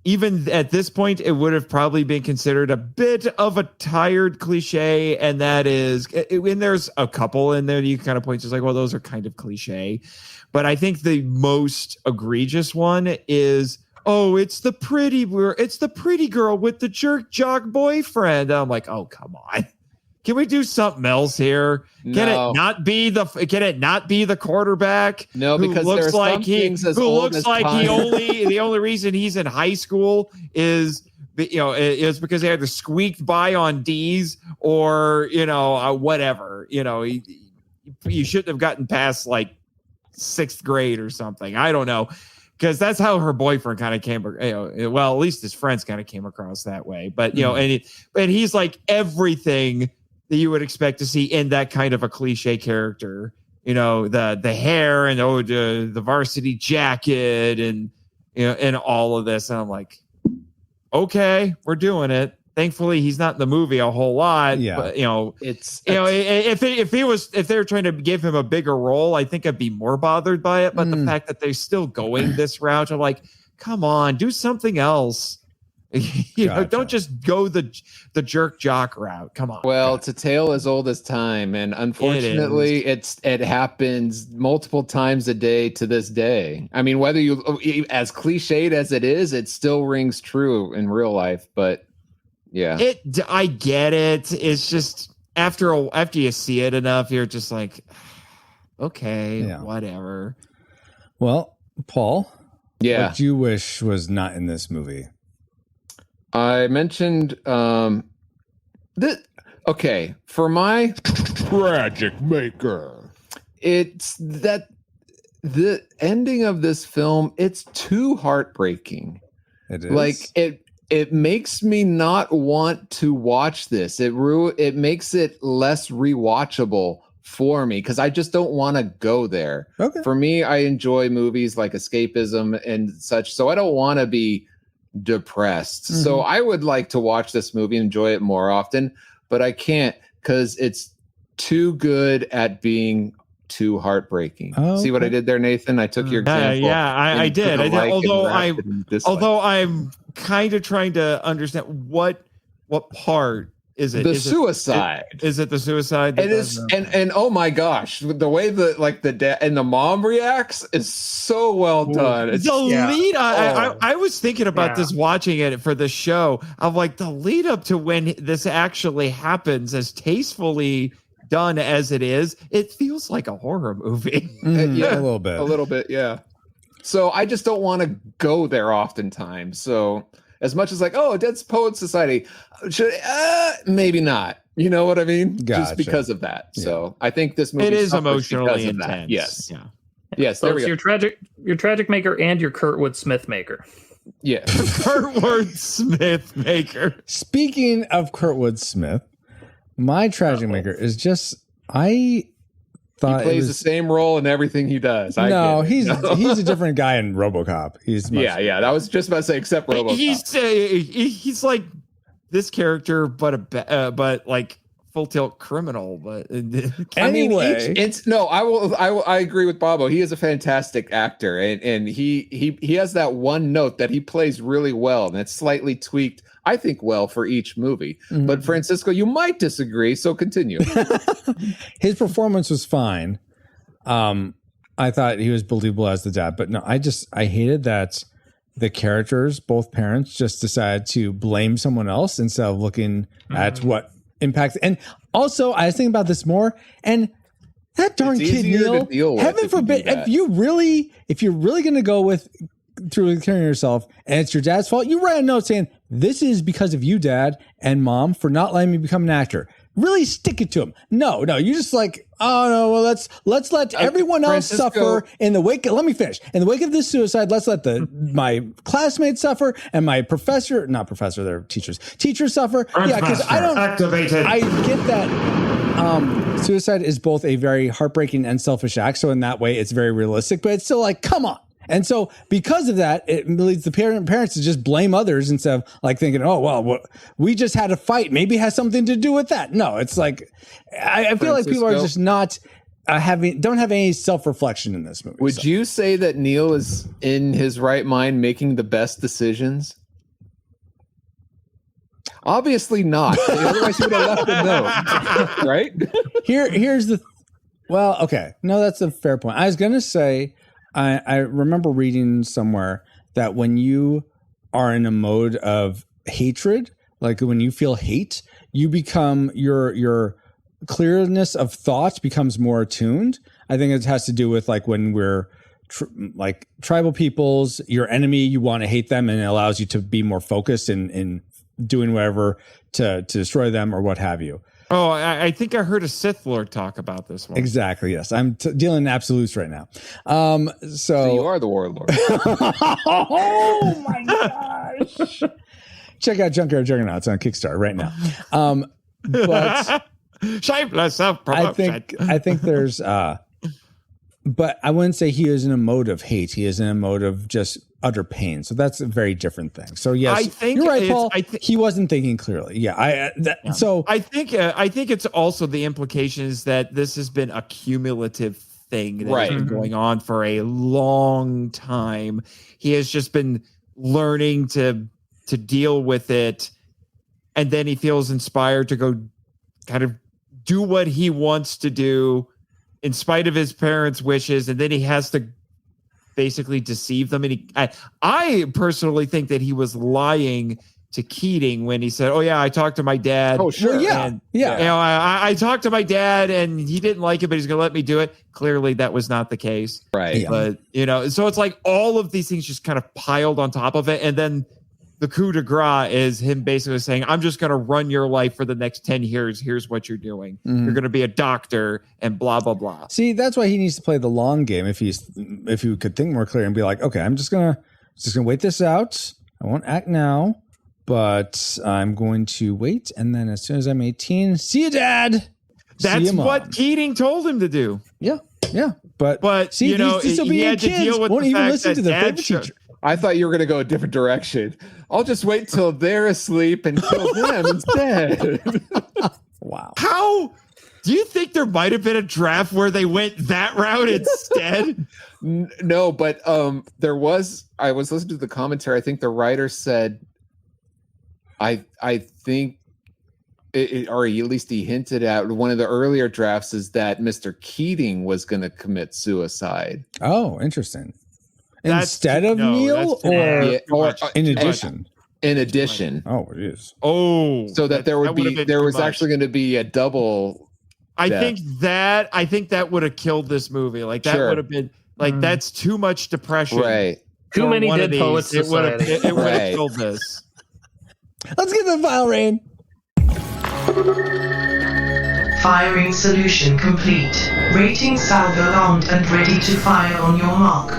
Even at this point, it would have probably been considered a bit of a tired cliche, and that is, and there's a couple in there you kind of point to, like, well, those are kind of cliche, but I think the most egregious one is, oh, it's the pretty girl with the jerk jock boyfriend. And I'm like, oh, come on. Can we do something else here? Can it not be the quarterback? No, who because looks there are like some he things as who old looks as like time. the only reason he's in high school is because they either squeaked by on D's or whatever. You shouldn't have gotten past like 6th grade or something. I don't know. Because that's how her boyfriend kind of came, well, at least his friends kind of came across that way. But, and he's like everything that you would expect to see in that kind of a cliche character, the hair and the varsity jacket and, and all of this. And I'm like, okay, we're doing it. Thankfully, he's not in the movie a whole lot. Yeah. But, if they were trying to give him a bigger role, I think I'd be more bothered by it. But the fact that they're still going this route, I'm like, come on, do something else. Don't just go the jerk jock route. Come on. Well, it's a tale as old as time, and unfortunately, it happens multiple times a day to this day. I mean, whether as cliched as it is, it still rings true in real life. But yeah, I get it. It's just after you see it enough, you're just like, okay, whatever. Well, Paul, what do you wish was not in this movie? I mentioned okay, for my tragic maker, it's that the ending of this film, it's too heartbreaking. It is. Like it makes me not want to watch this. It makes it less rewatchable for me because I just don't want to go there. Okay. For me, I enjoy movies like escapism and such, so I don't want to be depressed. Mm-hmm. So I would like to watch this movie and enjoy it more often, but I can't because it's too good at being too heartbreaking. See what I did there, Nathan? I took your example. I did. Although I'm kind of trying to understand what part is it? The suicide. Is it the suicide? It is, and oh my gosh, the way the dad and the mom reacts is so well done. It's lead. I was thinking about this watching it for the show. I'm like, the lead up to when this actually happens, as tastefully done as it is, it feels like a horror movie. A little bit. Yeah. So I just don't want to go there oftentimes. So as much as like, oh, Dead Poets Society, should maybe not. You know what I mean? Gotcha. Just because of that. Yeah. So I think this movie It is suffers because emotionally of that. intense. Yes. Yeah. Yes. So There it's we go. your tragic maker and your Kurtwood Smith maker. Yeah. Kurtwood Smith maker. Speaking of Kurtwood Smith, my tragic maker is just I thought He plays it the was, same role in everything he does. I no, get it. he's a different guy in RoboCop. He's much, Yeah. That was just about to say, except RoboCop. He's like this character, but like full tilt criminal. But Anyway, I agree with Bobo. He is a fantastic actor, and he has that one note that he plays really well, and it's slightly tweaked, I think, well for each movie. Mhm. But Francisco, you might disagree, so continue. his performance was fine. I thought he was believable as the dad, but no, I hated that the characters, both parents, just decided to blame someone else instead of looking at what impacts. And also, I was thinking about this more, and that darn It's kid easier to Neil, deal with heaven if you do forbid, that. if you're really going to go through killing yourself, and it's your dad's fault, you write a note saying, "This is because of you, Dad and Mom, for not letting me become an actor." Really stick it to him. No, you just like, oh no, well let's let everyone else Francisco- suffer in the wake. Let me finish. In the wake of this suicide, let's let my classmates suffer and my they're teachers suffer. Yeah, because I get that. Suicide is both a very heartbreaking and selfish act. So in that way, it's very realistic, but it's still like, come on. And so because of that, it leads the parents to just blame others instead of like thinking, oh, well, we just had a fight. Maybe it has something to do with that. No, it's like, I feel like people are just not don't have any self-reflection in this movie. Would you say that Neil is in his right mind making the best decisions? Obviously not. Otherwise he would have left a note. Right? Here's okay. No, that's a fair point. I was going to say, I remember reading somewhere that when you are in a mode of hatred, like when you feel hate, you become your clearness of thought becomes more attuned. I think it has to do with like when we're like tribal peoples, your enemy, you want to hate them, and it allows you to be more focused in doing whatever to destroy them or what have you. Oh, I think I heard a Sith Lord talk about this one. Exactly. Yes, I'm dealing in absolutes right now. So you are the warlord. Oh my gosh! Check out Junkyard Juggernauts on Kickstarter right now. But shameless self-promotion. I think there's but I wouldn't say he is in a mode of hate. He is in a mode of just utter pain. So that's a very different thing. So yes, I think you're right, Paul. He wasn't thinking clearly. Yeah. So I think it's also the implication is that this has been a cumulative thing that has been going on for a long time. He has just been learning to deal with it, and then he feels inspired to go kind of do what he wants to do in spite of his parents' wishes, and then he has to basically deceive them. And I personally think that he was lying to Keating when he said, "Oh yeah, I talked to my dad." Oh sure, well, yeah, and, yeah. You know, I talked to my dad, and he didn't like it, but he's going to let me do it. Clearly, that was not the case, right? Yeah. But you know, so it's like all of these things just kind of piled on top of it, and then the coup de grace is him basically saying, "I'm just going to run your life for the next 10 years. Here's what you're doing. Mm-hmm. You're going to be a doctor and blah, blah, blah." See, that's why he needs to play the long game. If he could think more clearly and be like, okay, I'm just gonna wait this out. I won't act now, but I'm going to wait. And then as soon as I'm 18, see you, Dad. That's what Keating told him to do. Yeah. But see, you know, these disobedient he had to kids deal with won't the even fact listen that to their Dad favorite showed- teacher. I thought you were going to go a different direction. I'll just wait till they're asleep and kill them instead. Wow. How do you think there might have been a draft where they went that route instead? No, but there was. I was listening to the commentary. I think the writer said, I think, or at least he hinted at one of the earlier drafts is that Mr. Keating was going to commit suicide. Oh, interesting. Instead of Neil, or in addition? In addition. Oh, it is. Oh, so that there was actually going to be a double. I think that would have killed this movie. Like that would have been like that's too much depression. Right. Too many Dead Poets It would have Society. killed this. Let's get the file rain. Firing solution complete. Rating salvo armed and ready to fire on your mark.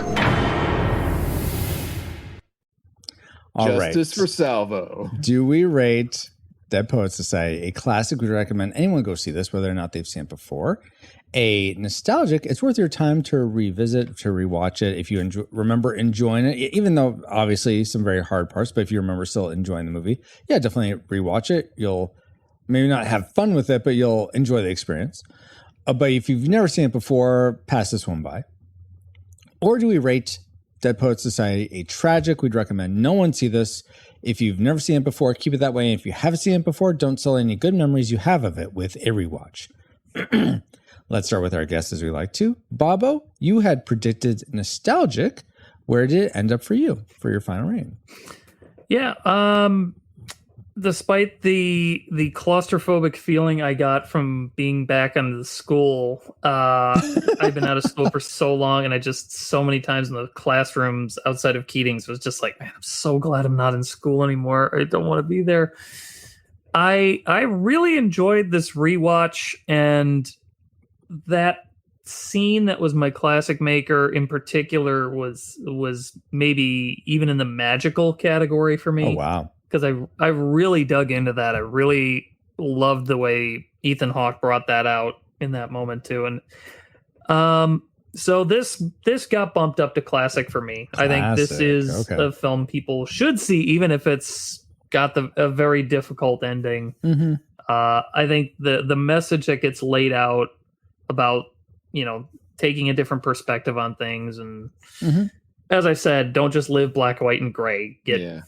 All right. Justice for Salvo. Do we rate Dead Poets Society a classic? We recommend anyone go see this, whether or not they've seen it before. A nostalgic, it's worth your time to revisit, to rewatch it if you remember enjoying it, even though obviously some very hard parts, but if you remember still enjoying the movie, yeah, definitely rewatch it. You'll maybe not have fun with it, but you'll enjoy the experience. But if you've never seen it before, pass this one by. Or do we rate Dead Poets Society a tragic? We'd recommend no one see this. If you've never seen it before, keep it that way. And if you haven't seen it before, don't sell any good memories you have of it with a rewatch. Let's start with our guests as we like to. Bobo, you had predicted nostalgic. Where did it end up for you for your final rating? Yeah, despite the claustrophobic feeling I got from being back on the school, I've been out of school for so long, and I just so many times in the classrooms outside of Keating's was just like, man, I'm so glad I'm not in school anymore. I don't want to be there. I really enjoyed this rewatch, and that scene that was my classic maker in particular was maybe even in the magical category for me. Oh, wow. Because I really dug into that. I really loved the way Ethan Hawke brought that out in that moment too. And so this got bumped up to classic for me. Classic. I think this is a film people should see, even if it's got a very difficult ending. Mm-hmm. I think the message that gets laid out about, taking a different perspective on things. And as I said, don't just live black, white, and gray. Get,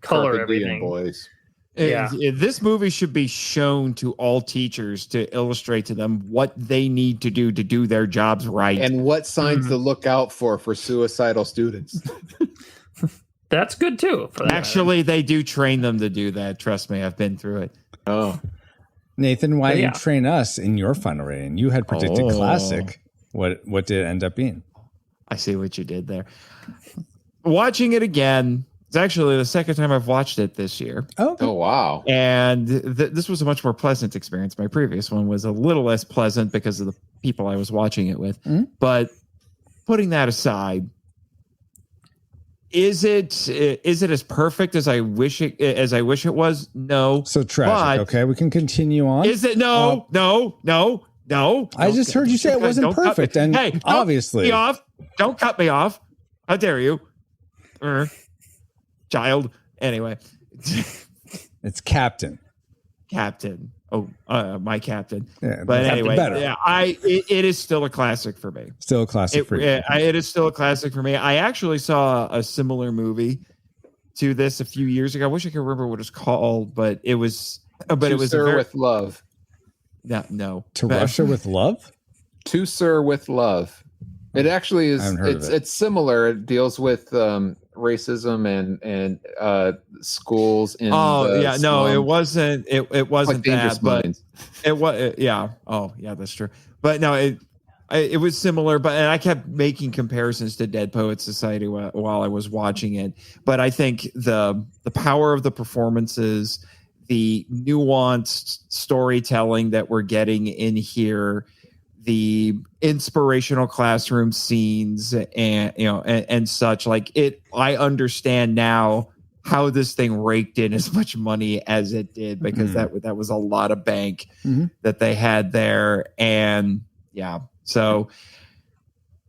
color Carpe everything. Diem, boys. Yeah. This movie should be shown to all teachers to illustrate to them what they need to do their jobs right. And what signs to look out for suicidal students. That's good too. Actually, they do train them to do that. Trust me, I've been through it. Oh. Nathan, why didn't you train us in your final rating? You had predicted classic. What did it end up being? I see what you did there. Watching it again, it's actually the second time I've watched it this year. Oh wow. And this was a much more pleasant experience. My previous one was a little less pleasant because of the people I was watching it with. Mm-hmm. But putting that aside, Is it as perfect as I wish it was? No. So tragic. Okay, we can continue on. Is it? No. I just heard you say it wasn't perfect, and obviously, don't cut me off. How dare you, child? Anyway, it's Captain. Oh, my captain. Yeah, but anyway, it is still a classic for me. Still a classic for you. It is still a classic for me. I actually saw a similar movie to this a few years ago. I wish I could remember what it's called, but it was. With Love. No. To Russia with Love. To Sir with Love. It actually is. It's similar. It deals with racism and schools in slum. It wasn't it wasn't like that, but it was that's true. But no, it was similar, and I kept making comparisons to Dead Poets Society while I was watching it. But I think the power of the performances, the nuanced storytelling that we're getting in here, the inspirational classroom scenes and such, like it, I understand now how this thing raked in as much money as it did, because that was a lot of bank that they had there. And so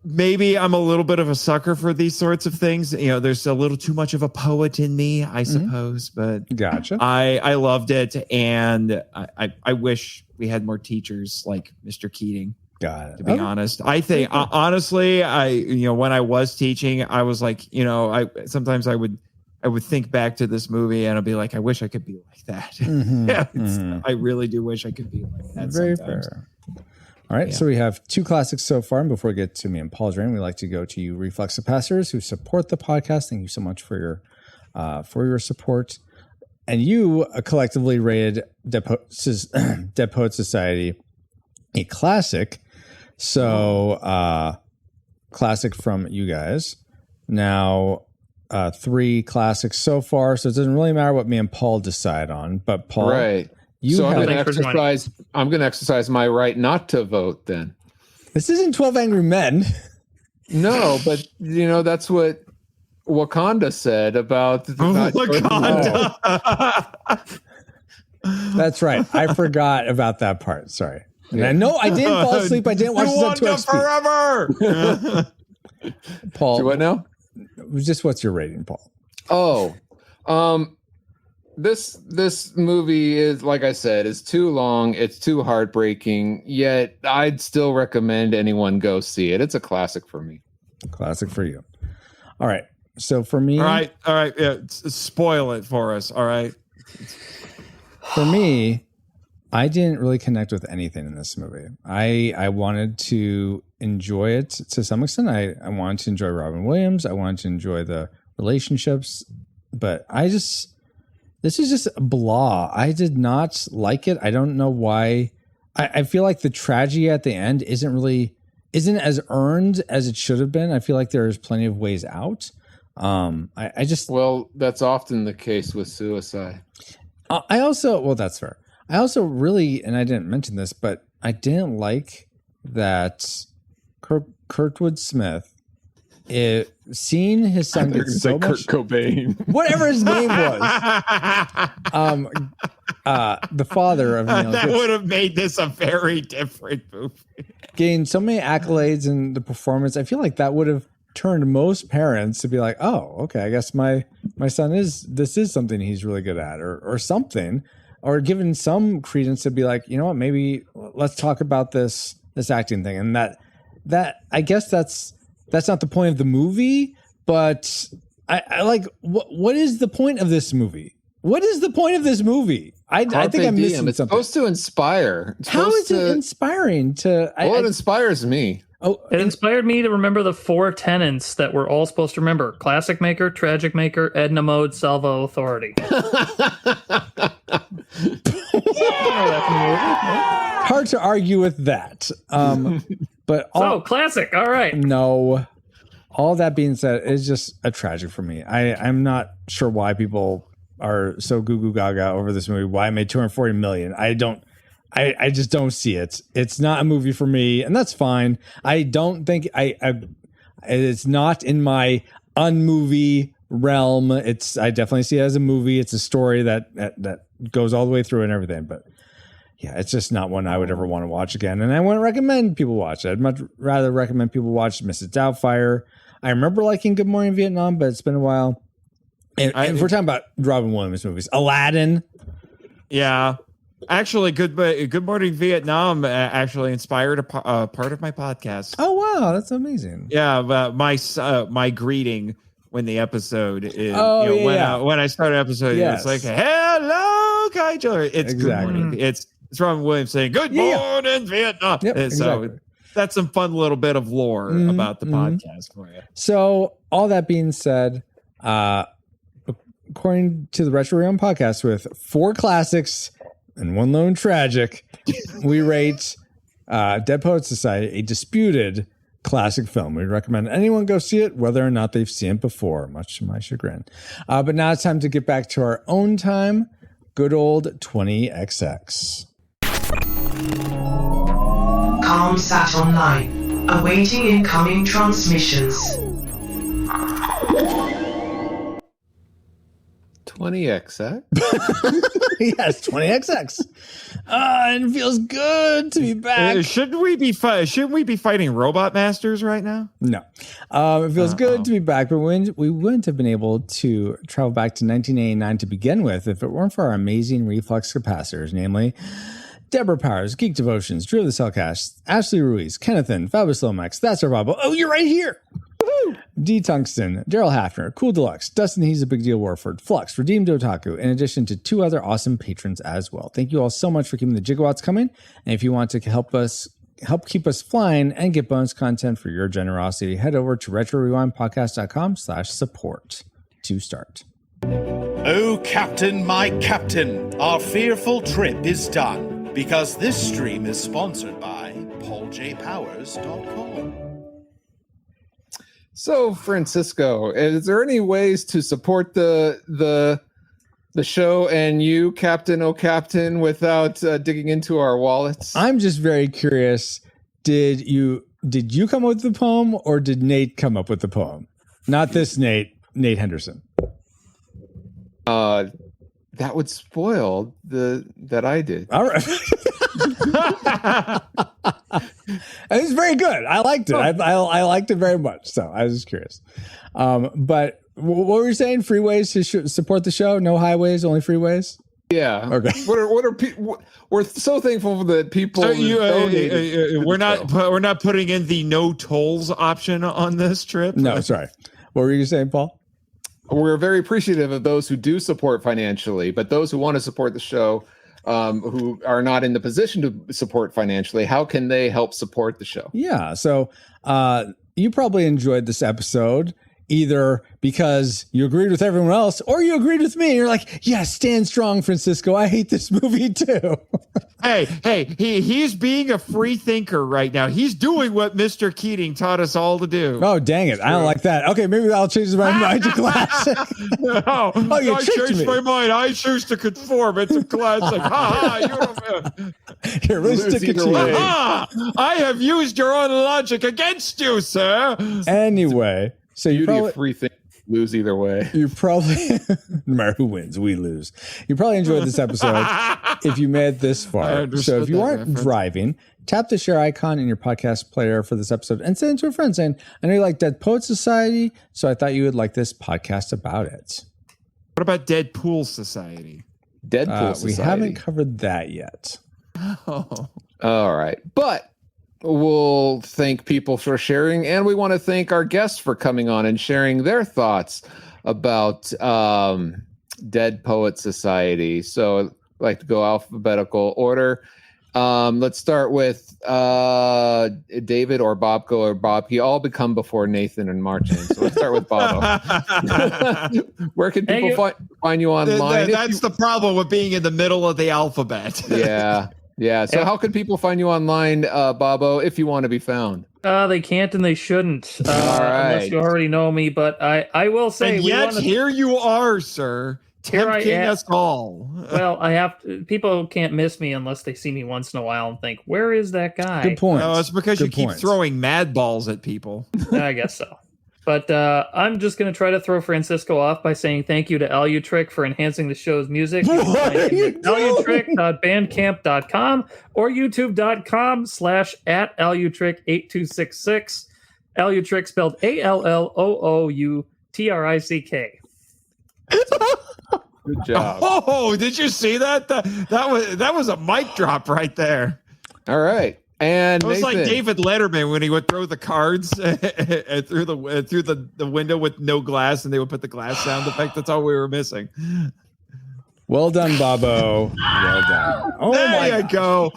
maybe I'm a little bit of a sucker for these sorts of things. There's a little too much of a poet in me, I suppose, but gotcha. I loved it. And I wish we had more teachers like Mr. Keating. Got it. To be honest, I think honestly, when I was teaching, I was like, sometimes I would think back to this movie and I'd be like, I wish I could be like that. I really do wish I could be like that. Very sometimes. fair. All right, so we have 2 classics so far. And before we get to me and Paul's rating, we like to go to you Reflexipastors who support the podcast. Thank you so much for your support. And you collectively rated Dead Poets Society a classic. So classic from you guys. Now, 3 classics so far, so it doesn't really matter what me and Paul decide on. But Paul, right? You I'm have, going to exercise my right not to vote. Then this isn't 12 Angry Men. No, but that's what Wakanda said about Wakanda. That's right. I forgot about that part. Sorry. And no, I didn't fall asleep. I didn't watch this on Twitch. Forever. Paul, so what now? Just what's your rating, Paul? This movie is, like I said, is too long. It's too heartbreaking. Yet I'd still recommend anyone go see it. It's a classic for me. Classic for you. All right. So for me, all right. Yeah, spoil it for us. All right. For me, I didn't really connect with anything in this movie. I wanted to enjoy it to some extent. I wanted to enjoy Robin Williams. I wanted to enjoy the relationships, but this is just blah. I did not like it. I don't know why. I feel like the tragedy at the end isn't as earned as it should have been. I feel like there's plenty of ways out. That's often the case with suicide. That's fair. I also really, and I didn't mention this, but I didn't like that Kurtwood Smith, seeing his son get so much Kurt Cobain, whatever his name was, the father of that would have made this a very different movie. Gained so many accolades in the performance. I feel like that would have turned most parents to be like, oh, okay, I guess my son is something he's really good at, or something, or given some credence to be like, you know what, maybe let's talk about this acting thing. And that I guess that's not the point of the movie, but I like, what is the point of this movie? What is the point of this movie? I think I'm missing it's something. It's supposed to inspire. How is it inspiring to? It inspires me. It inspired me to remember the 4 tenets that we're all supposed to remember: classic maker, tragic maker, Edna mode, salvo authority. Hard to argue with that. But classic. All right. No. All that being said, it's just a tragic for me. I'm not sure why people are so goo goo gaga over this movie. Why it made $240 million. I just don't see it. It's not a movie for me, and that's fine. I don't think it's not in my unmovie realm. I definitely see it as a movie. It's a story that goes all the way through and everything. But yeah, it's just not one I would ever want to watch again. And I wouldn't recommend people watch it. I'd much rather recommend people watch Mrs. Doubtfire. I remember liking Good Morning Vietnam, but it's been a while. And if we're talking about Robin Williams movies, Aladdin. Yeah. Actually, Good Morning Vietnam actually inspired a part of my podcast. Oh, wow. That's amazing. Yeah. My greeting when the episode is, when I start an episode, it's like, hello, Kaiser. It's Good Morning. It's Robin Williams saying, good morning, Vietnam. Yep, so that's some fun little bit of lore about the podcast for you. So all that being said, according to the Retro Rewind podcast, with 4 classics and 1 lone tragic, we rate Dead Poets Society a disputed classic film. We recommend anyone go see it, whether or not they've seen it before, much to my chagrin. But now it's time to get back to our own time. Good old 20XX. ComSat Online, awaiting incoming transmissions. 20XX? Yes, 20XX. It feels good to be back. Shouldn't we be fighting robot masters right now? No. It feels good to be back, but we wouldn't have been able to travel back to 1989 to begin with if it weren't for our amazing reflux capacitors, namely Deborah Powers, Geek Devotions, Drew of the Cellcast, Ashley Ruiz, Kennethan, Fabulous Lomax, That's Our Bible. Oh, you're right here. Woo-hoo! D. Tungsten, Daryl Hafner, Cool Deluxe, Dustin He's a Big Deal Warford, Flux, Redeemed Otaku, in addition to 2 other awesome patrons as well. Thank you all so much for keeping the gigawatts coming. And if you want to help keep us flying and get bonus content for your generosity, head over to retrorewindpodcast.com/support to start. Oh, Captain, my Captain, our fearful trip is done because this stream is sponsored by PaulJPowers.com. So, Francisco, is there any ways to support the show and you, Captain O'Captain, without digging into our wallets? I'm just very curious. Did you come up with the poem, or did Nate come up with the poem? Not this Nate Henderson. That would spoil that I did. All right. It was very good. I liked it. I liked it very much. So I was just curious. But what were you saying? Freeways to support the show? No highways, only freeways? Yeah. Okay. What are people? We're so thankful that people. So we're not putting in the no tolls option on this trip. No, sorry. What were you saying, Paul? We're very appreciative of those who do support financially, but those who want to support the show, who are not in the position to support financially, how can they help support the show? Yeah. So you probably enjoyed this episode either because you agreed with everyone else or you agreed with me. You're like, yeah, stand strong, Francisco. I hate this movie too. Hey, he's being a free thinker right now. He's doing what Mr. Keating taught us all to do. Oh, dang it. I don't like that. Okay, maybe I'll change my mind to classic. No, I changed my mind. I choose to conform. It's a classic. You're really sticking to it. I have used your own logic against you, sir. Anyway, so you probably free thing lose either way. You probably, no matter who wins, we lose. You probably enjoyed this episode if you made it this far. So if you aren't driving, tap the share icon in your podcast player for this episode and send it to a friend saying, I know you like Dead Poet Society, so I thought you would like this podcast about it. What about Dead Pool Society? Deadpool Society. We haven't covered that yet. Oh. All right. But we'll thank people for sharing, and we want to thank our guests for coming on and sharing their thoughts about Dead Poet Society. So I'd like to go alphabetical order. Let's start with David or Bobco or Bob. You all become before Nathan and Martin. So let's start with Bob. Where can people find you online? That's the problem with being in the middle of the alphabet. Yeah. So how can people find you online, Bobo, if you want to be found? They can't and they shouldn't. Unless you already know me. But I will say, and yet here you are, sir, tempting us all. Well, I have to, people can't miss me unless they see me once in a while and think, where is that guy? Good point. Oh, it's because you keep throwing mad balls at people. I guess so. But I'm just going to try to throw Francisco off by saying thank you to Alutric for enhancing the show's music. Alutric.bandcamp.com or youtube.com/@Alutric8266. Alutric spelled ALLOOUTRICK. Good job. Oh, did you see that? That was a mic drop right there. All right. And it was Nathan. like David Letterman when he would throw the cards through the window with no glass, and they would put the glass sound effect. That's all we were missing. Well done, Bobo. Well done. Oh, there you go.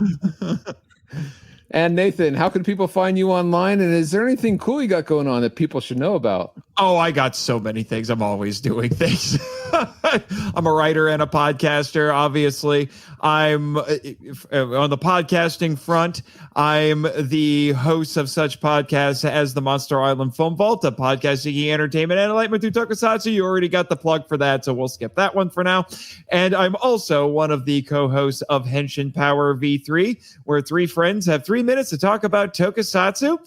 And Nathan, how can people find you online? And is there anything cool you got going on that people should know about? Oh, I got so many things. I'm always doing things. I'm a writer and a podcaster, obviously. I'm on the podcasting front. I'm the host of such podcasts as the Monster Island Film Vault, a podcast seeking entertainment and enlightenment through tokusatsu. You already got the plug for that, so we'll skip that one for now. And I'm also one of the co-hosts of Henshin Power V3, where three friends have 3 minutes to talk about tokusatsu.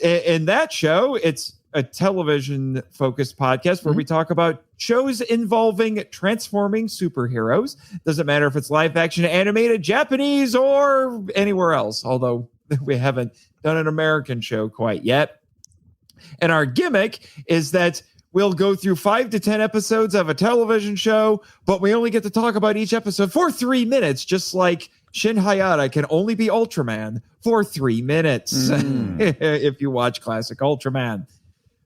In that show, it's a television-focused podcast where we talk about shows involving transforming superheroes. Doesn't matter if it's live-action, animated, Japanese, or anywhere else, although we haven't done an American show quite yet. And our gimmick is that we'll go through 5 to 10 episodes of a television show, but we only get to talk about each episode for 3 minutes, just like Shin Hayata can only be Ultraman for 3 minutes if you watch classic Ultraman.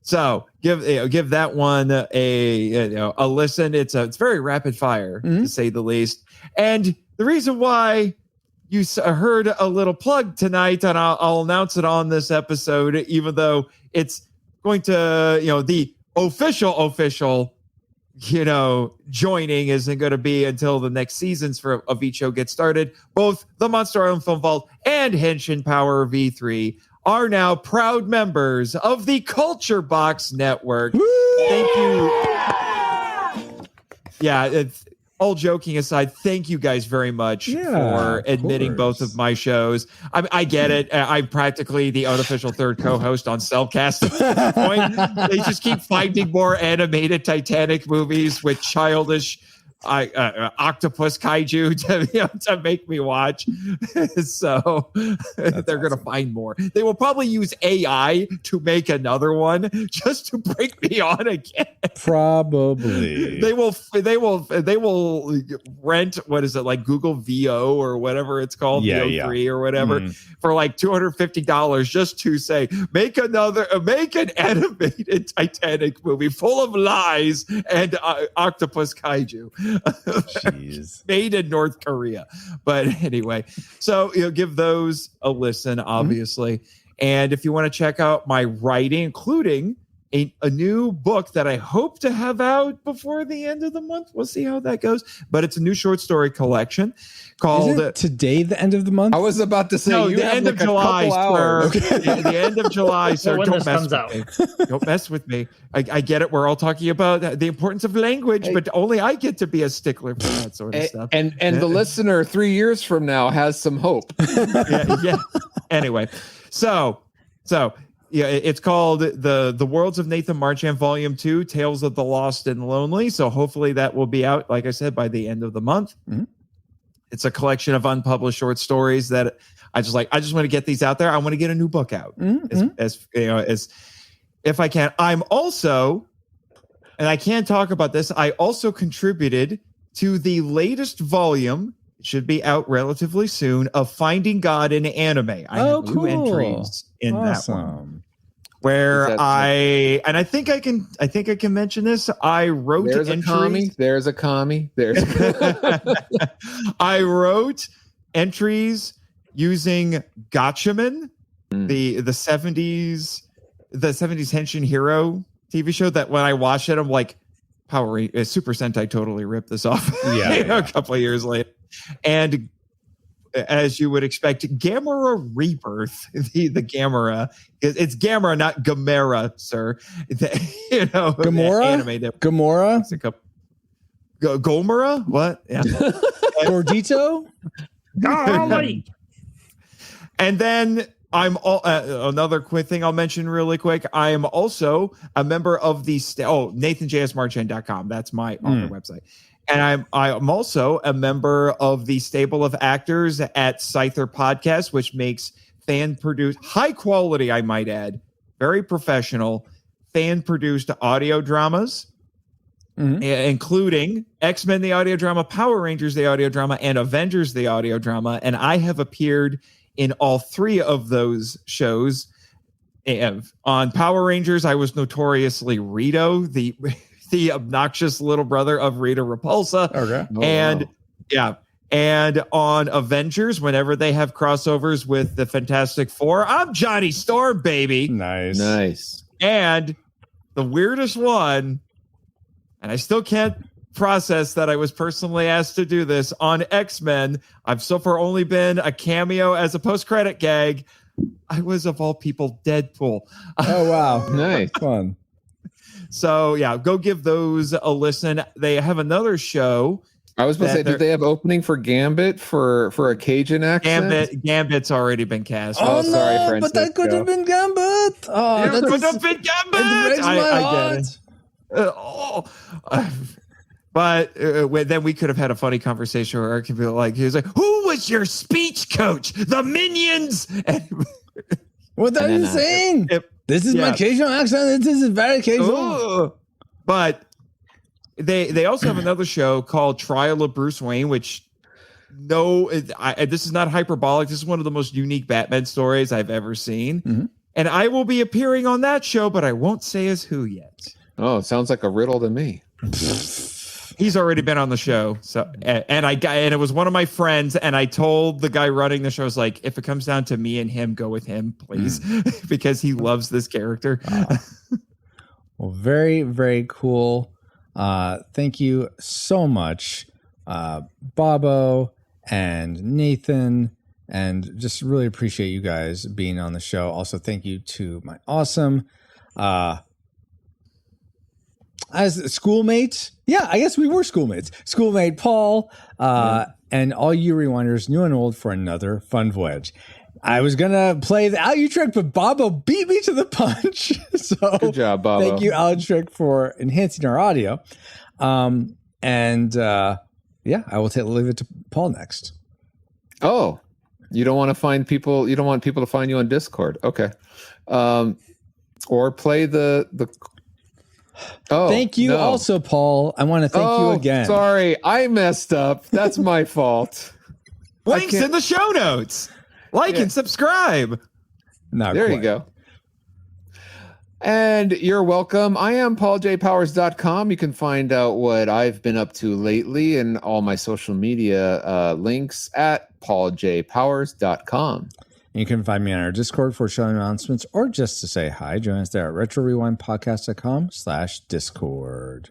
So give that one a listen. It's very rapid fire to say the least. And the reason why you heard a little plug tonight, and I'll announce it on this episode, even though it's going to the official joining isn't going to be until the next seasons of each show get started. Both the Monster Island Film Vault and Henshin Power V3 are now proud members of the Culture Box Network. Thank you. Yeah, all joking aside, thank you guys very much for admitting both of my shows. I get it. I'm practically the unofficial third co-host on Cellcast at this point. They just keep finding more animated Titanic movies with childish octopus kaiju to make me watch. So they're going to find more. They will probably use AI to make another one just to bring me on again. Probably. They will rent, what is it, like Google VO or whatever it's called, VO3 or whatever, for like $250 just to say, make an animated Titanic movie full of lies and octopus kaiju. Jeez. Made in North Korea. But anyway, so give those a listen, obviously. And if you want to check out my writing, including a new book that I hope to have out before the end of the month. We'll see how that goes. But it's a new short story collection called Isn't today the end of the month? I was about to say the end of July, sir. Okay. The end of July, sir. When Don't this mess comes with out. me. Don't mess with me. I get it. We're all talking about the importance of language, but only I get to be a stickler for that sort of stuff. And the listener 3 years from now has some hope. yeah. Anyway, so yeah, it's called the Worlds of Nathan Marchand Volume 2, Tales of the Lost and Lonely. So hopefully that will be out, like I said, by the end of the month. It's a collection of unpublished short stories that I just want to get these out there. I want to get a new book out as if I can. I'm also, and I can't talk about this, I also contributed to the latest volume. It should be out relatively soon, of Finding God in Anime. I have two entries in that one, where I think I can mention this. I wrote There's a commie. I wrote entries using Gatchaman, the 70s Henshin Hero TV show that when I watched it, I'm like, Super Sentai totally ripped this off. A couple of years later. And as you would expect, Gamera Rebirth, the Gamera, it's Gamera, not Gamera, sir. Gamora? Animated. Gamora? Gomera? What? Yeah. Gordito? Golly. And then I'm another quick thing I'll mention really quick. I am also a member of the NathanJSMarchand.com. That's my author website. And I'm also a member of the stable of actors at Scyther Podcast, which makes fan-produced, high quality, I might add, very professional, fan-produced audio dramas, including X-Men, the audio drama, Power Rangers, the audio drama, and Avengers, the audio drama. And I have appeared in all three of those shows. And on Power Rangers, I was notoriously Rito, the obnoxious little brother of Rita Repulsa. And on Avengers, whenever they have crossovers with the Fantastic Four, I'm Johnny Storm, baby. Nice. And the weirdest one, and I still can't process that I was personally asked to do this, on X-Men, I've so far only been a cameo as a post-credit gag. I was, of all people, Deadpool. Oh, wow. Nice. Fun. So, yeah, go give those a listen. They have another show. I was going to say, did they have opening for Gambit for a Cajun accent? Gambit's already been cast. Oh, no, sorry, Francisco. but that could have been Gambit. Oh, that could have been Gambit. It breaks my heart. But then we could have had a funny conversation where I could be like, he was like, who was your speech coach? The Minions? What are you saying? This is my Cajun accent. This is very Cajun. But they also have another show called Trial of Bruce Wayne, which this is not hyperbolic. This is one of the most unique Batman stories I've ever seen. And I will be appearing on that show, but I won't say as who yet. Oh, it sounds like a riddle to me. He's already been on the show. So, and it was one of my friends, and I told the guy running the show, I was like, if it comes down to me and him, go with him, please, because he loves this character. Well, very, very cool. Thank you so much, Bobo and Nathan and just really appreciate you guys being on the show. Also, thank you to my awesome as schoolmates. Yeah, I guess we were schoolmates. Schoolmate Paul, and all you rewinders, new and old, for another fun voyage. I was gonna play the out you trick, but Bobo beat me to the punch. So good job, Bobo. Thank you, Alan Trick, for enhancing our audio. Yeah, I will leave it to Paul next. Oh, you don't want to find people. You don't want people to find you on Discord. Okay, or play the. Oh, thank you, also, Paul. I want to thank you again. Sorry, I messed up. That's my fault. Links in the show notes. Like and subscribe. There you go. And you're welcome. I am pauljpowers.com. You can find out what I've been up to lately and all my social media links at pauljpowers.com. You can find me on our Discord for show announcements or just to say hi. Join us there at retrorewindpodcast.com/Discord.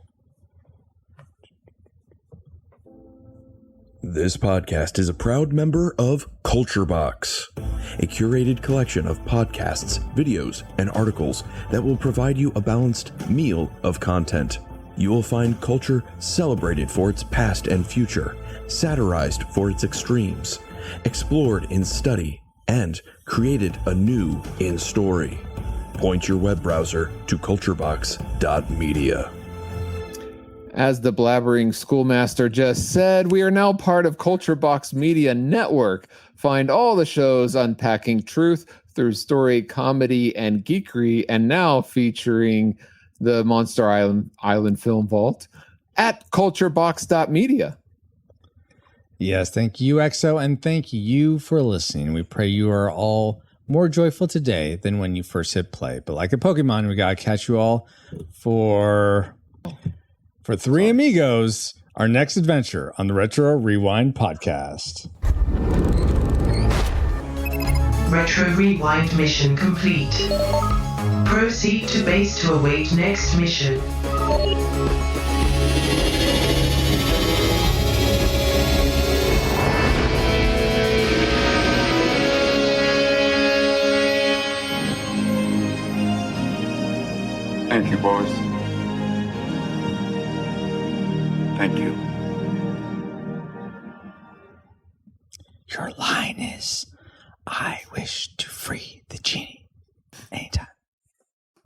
This podcast is a proud member of Culture Box, a curated collection of podcasts, videos, and articles that will provide you a balanced meal of content. You will find culture celebrated for its past and future, satirized for its extremes, explored in study, and created anew in story. Point your web browser to culturebox.media. As the blabbering schoolmaster just said, we are now part of Culture Box Media Network. Find all the shows unpacking truth through story, comedy, and geekery, and now featuring the Monster Island Film Vault at culturebox.media. Yes, thank you, EXO, and thank you for listening. We pray you are all more joyful today than when you first hit play. But like a Pokemon, we gotta catch you all for Three Amigos, our next adventure on the Retro Rewind podcast. Retro Rewind mission complete. Proceed to base to await next mission. Thank you, boys. Thank you. Your line is, I wish to free the genie.